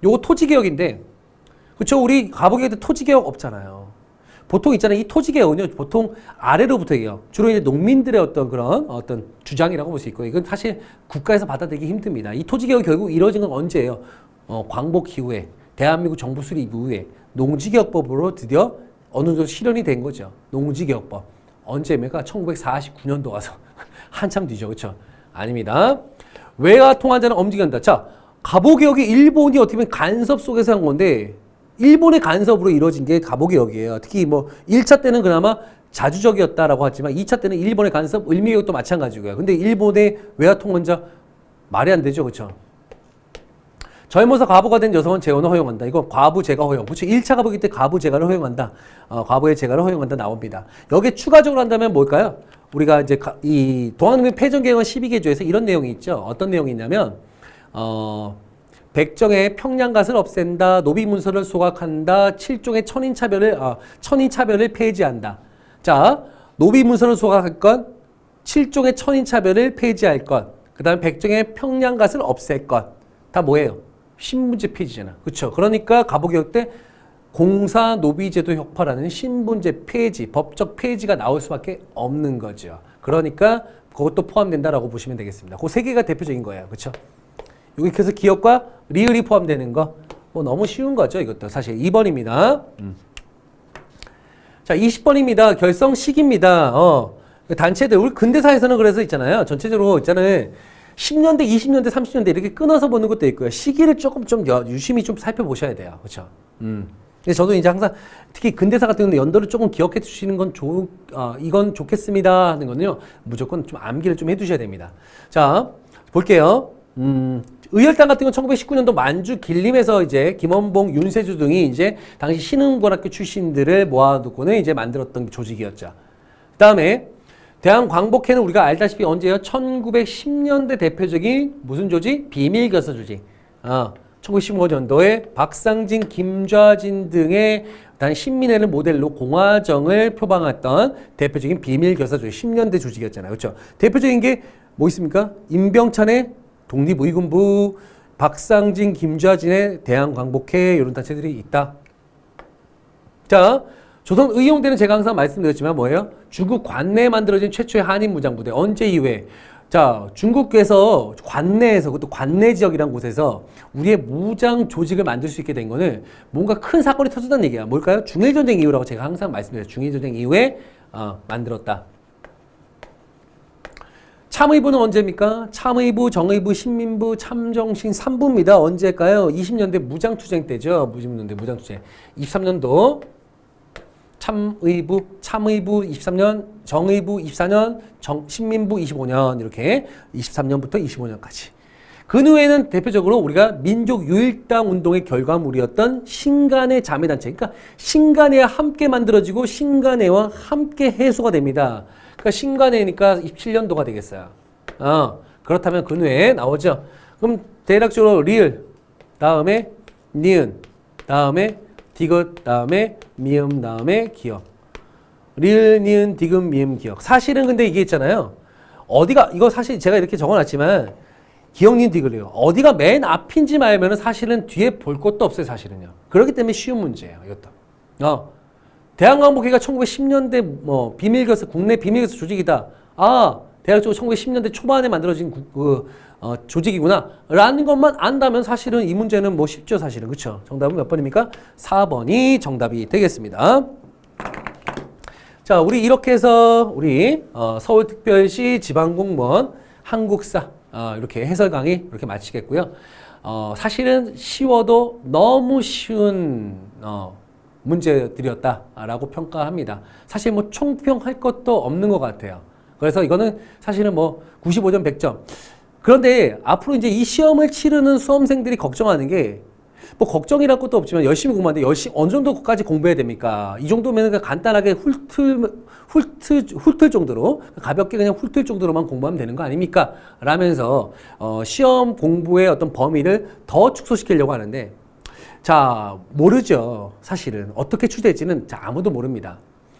요거 토지개혁인데, 그쵸? 우리 가보개혁 때 토지개혁 없잖아요. 보통 있잖아요. 이 토지개혁은요, 보통 아래로부터 해요. 주로 이제 농민들의 어떤 그런 어떤 주장이라고 볼 수 있고, 이건 사실 국가에서 받아들이기 힘듭니다. 이 토지개혁이 결국 이루어진 건 언제예요? 광복 이후에, 대한민국 정부 수립 이후에 농지개혁법으로 드디어 어느 정도 실현이 된 거죠. 농지개혁법. 언제입니까? 1949년도 와서. 한참 뒤죠. 그쵸? 아닙니다. 외화 통화자는 엄지한다. 자, 가보개혁이 일본이 어떻게 보면 간섭 속에서 한 건데, 일본의 간섭으로 이루어진 게 가보개혁이에요. 특히 뭐 1차 때는 그나마 자주적이었다라고 하지만 2차 때는 일본의 간섭, 을미개혁도 마찬가지고요. 근데 일본의 외화 통화자 말이 안 되죠. 그렇죠? 젊어서 과부가 된 여성은 재혼을 허용한다. 이거 과부 재가 허용. 그렇죠? 1차 가보기 때 과부 재가를 허용한다. 과부의 재가를 허용한다 나옵니다. 여기에 추가적으로 한다면 뭘까요? 우리가 이제 이 동학농민 패전개혁안 12개조에서 이런 내용이 있죠. 어떤 내용이 있냐면 백정의 평양갓을 없앤다. 노비문서를 소각한다. 7종의 천인차별을 폐지한다. 자, 노비문서를 소각할 것, 7종의 천인차별을 폐지할 것, 그 다음에 백정의 평양갓을 없앨 것. 다 뭐예요? 신분제 폐지잖아. 그렇죠? 그러니까 가보개혁 때 공사 노비제도 혁파라는 신분제 폐지, 법적 폐지가 나올 수밖에 없는 거죠. 그러니까 그것도 포함된다라고 보시면 되겠습니다. 그 세 개가 대표적인 거예요. 그렇죠? 여기 그래서 기억과 리을이 포함되는 거, 뭐 너무 쉬운 거죠. 이것도 사실 2번입니다. 자, 20번입니다. 결성 시기입니다. 단체들 우리 근대사에서는 그래서 있잖아요. 전체적으로 있잖아요. 10년대, 20년대, 30년대 이렇게 끊어서 보는 것도 있고요. 시기를 조금 좀 유심히 좀 살펴보셔야 돼요. 그렇죠? 근데 저도 이제 항상 특히 근대사 같은 경우는 연도를 조금 기억해 주시는 건 이건 좋겠습니다 하는 거는요. 무조건 좀 암기를 좀 해두셔야 됩니다. 자, 볼게요. 의열당 같은 건 1919년도 만주 길림에서 이제 김원봉, 윤세주 등이 이제 당시 신흥고등학교 출신들을 모아놓고는 이제 만들었던 조직이었죠. 그 다음에 대한광복회는 우리가 알다시피 언제요? 1910년대 대표적인 무슨 조직? 비밀교사 조직. 1915년도에 박상진, 김좌진 등의 신민회를 모델로 공화정을 표방했던 대표적인 비밀교사 조직, 10년대 조직이었잖아요. 그렇죠? 대표적인 게 뭐 있습니까? 임병찬의 독립의군부, 박상진, 김좌진의 대한광복회 이런 단체들이 있다. 자, 조선의용대는 제가 항상 말씀드렸지만 뭐예요? 중국 관내에 만들어진 최초의 한인 무장부대. 언제 이후에? 자, 중국에서 관내에서, 그것도 관내 지역이란 곳에서 우리의 무장 조직을 만들 수 있게 된 거는 뭔가 큰 사건이 터졌다는 얘기야. 뭘까요? 중일전쟁 이후라고 제가 항상 말씀드려요. 중일전쟁 이후에 만들었다. 참의부는 언제입니까? 참의부, 정의부, 신민부, 참정신 3부입니다. 언제일까요? 20년대 무장투쟁 때죠. 20년대 무장투쟁. 23년도 참의부 23년, 정의부 24년, 신민부 25년 이렇게 23년부터 25년까지. 그 후에는 대표적으로 우리가 민족유일당 운동의 결과물이었던 신간의 자매단체. 그러니까 신간회와 함께 만들어지고 신간회와 함께 해소가 됩니다. 그러니까 신간회니까 27년도가 되겠어요. 그렇다면 그 후에 나오죠. 그럼 대략적으로 리을, 다음에 니은, 다음에 디귿, 다음에 미음, 다음에 기역. 리을, 니은, 디귿, 미음, 기역. 사실은 근데 이게 있잖아요. 어디가, 이거 사실 제가 이렇게 적어놨지만 기역, 니은, 디귿이에요. 어디가 맨 앞인지 말면은 사실은 뒤에 볼 것도 없어요, 사실은요. 그렇기 때문에 쉬운 문제예요, 이것도. 대한광복회가 1910년대 뭐 비밀교사, 국내 비밀교사 조직이다. 대략적으로 1910년대 초반에 만들어진 조직이구나 라는 것만 안다면 사실은 이 문제는 뭐 쉽죠, 사실은. 그쵸? 정답은 몇 번입니까? 4번이 정답이 되겠습니다. 자, 우리 이렇게 해서 우리 서울특별시 지방공무원 한국사 이렇게 해설 강의 이렇게 마치겠고요. 사실은 쉬워도 너무 쉬운 문제들이었다라고 평가합니다. 사실 뭐 총평할 것도 없는 것 같아요. 그래서 이거는 사실은 뭐 95점, 100점. 그런데 앞으로 이제 이 시험을 치르는 수험생들이 걱정하는 게 뭐 걱정이랄 것도 없지만 열심히 공부하는데 어느 정도까지 공부해야 됩니까? 이 정도면 그냥 간단하게 훑을 정도로 가볍게 그냥 훑을 정도로만 공부하면 되는 거 아닙니까? 라면서 시험 공부의 어떤 범위를 더 축소시키려고 하는데 자, 모르죠. 사실은 어떻게 추대할지는 아무도 모릅니다.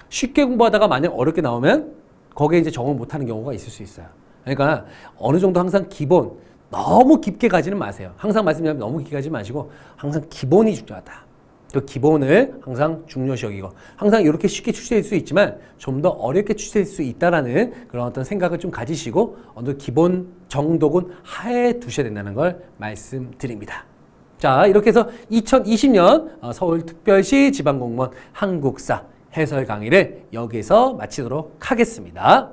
쉽게 공부하다가 만약 어렵게 나오면 거기에 이제 적응 못하는 경우가 있을 수 있어요. 그러니까 어느 정도 항상 기본, 너무 깊게 가지는 마세요. 항상 말씀드리면 너무 깊게 가지 마시고 항상 기본이 중요하다. 그 기본을 항상 중요시 여기고 항상 이렇게 쉽게 출제할 수 있지만 좀 더 어렵게 출제할 수 있다라는 그런 어떤 생각을 좀 가지시고 어느 정도 기본 정도는 하에 두셔야 된다는 걸 말씀드립니다. 자, 이렇게 해서 2020년 서울특별시 지방공무원 한국사 해설 강의를 여기서 마치도록 하겠습니다.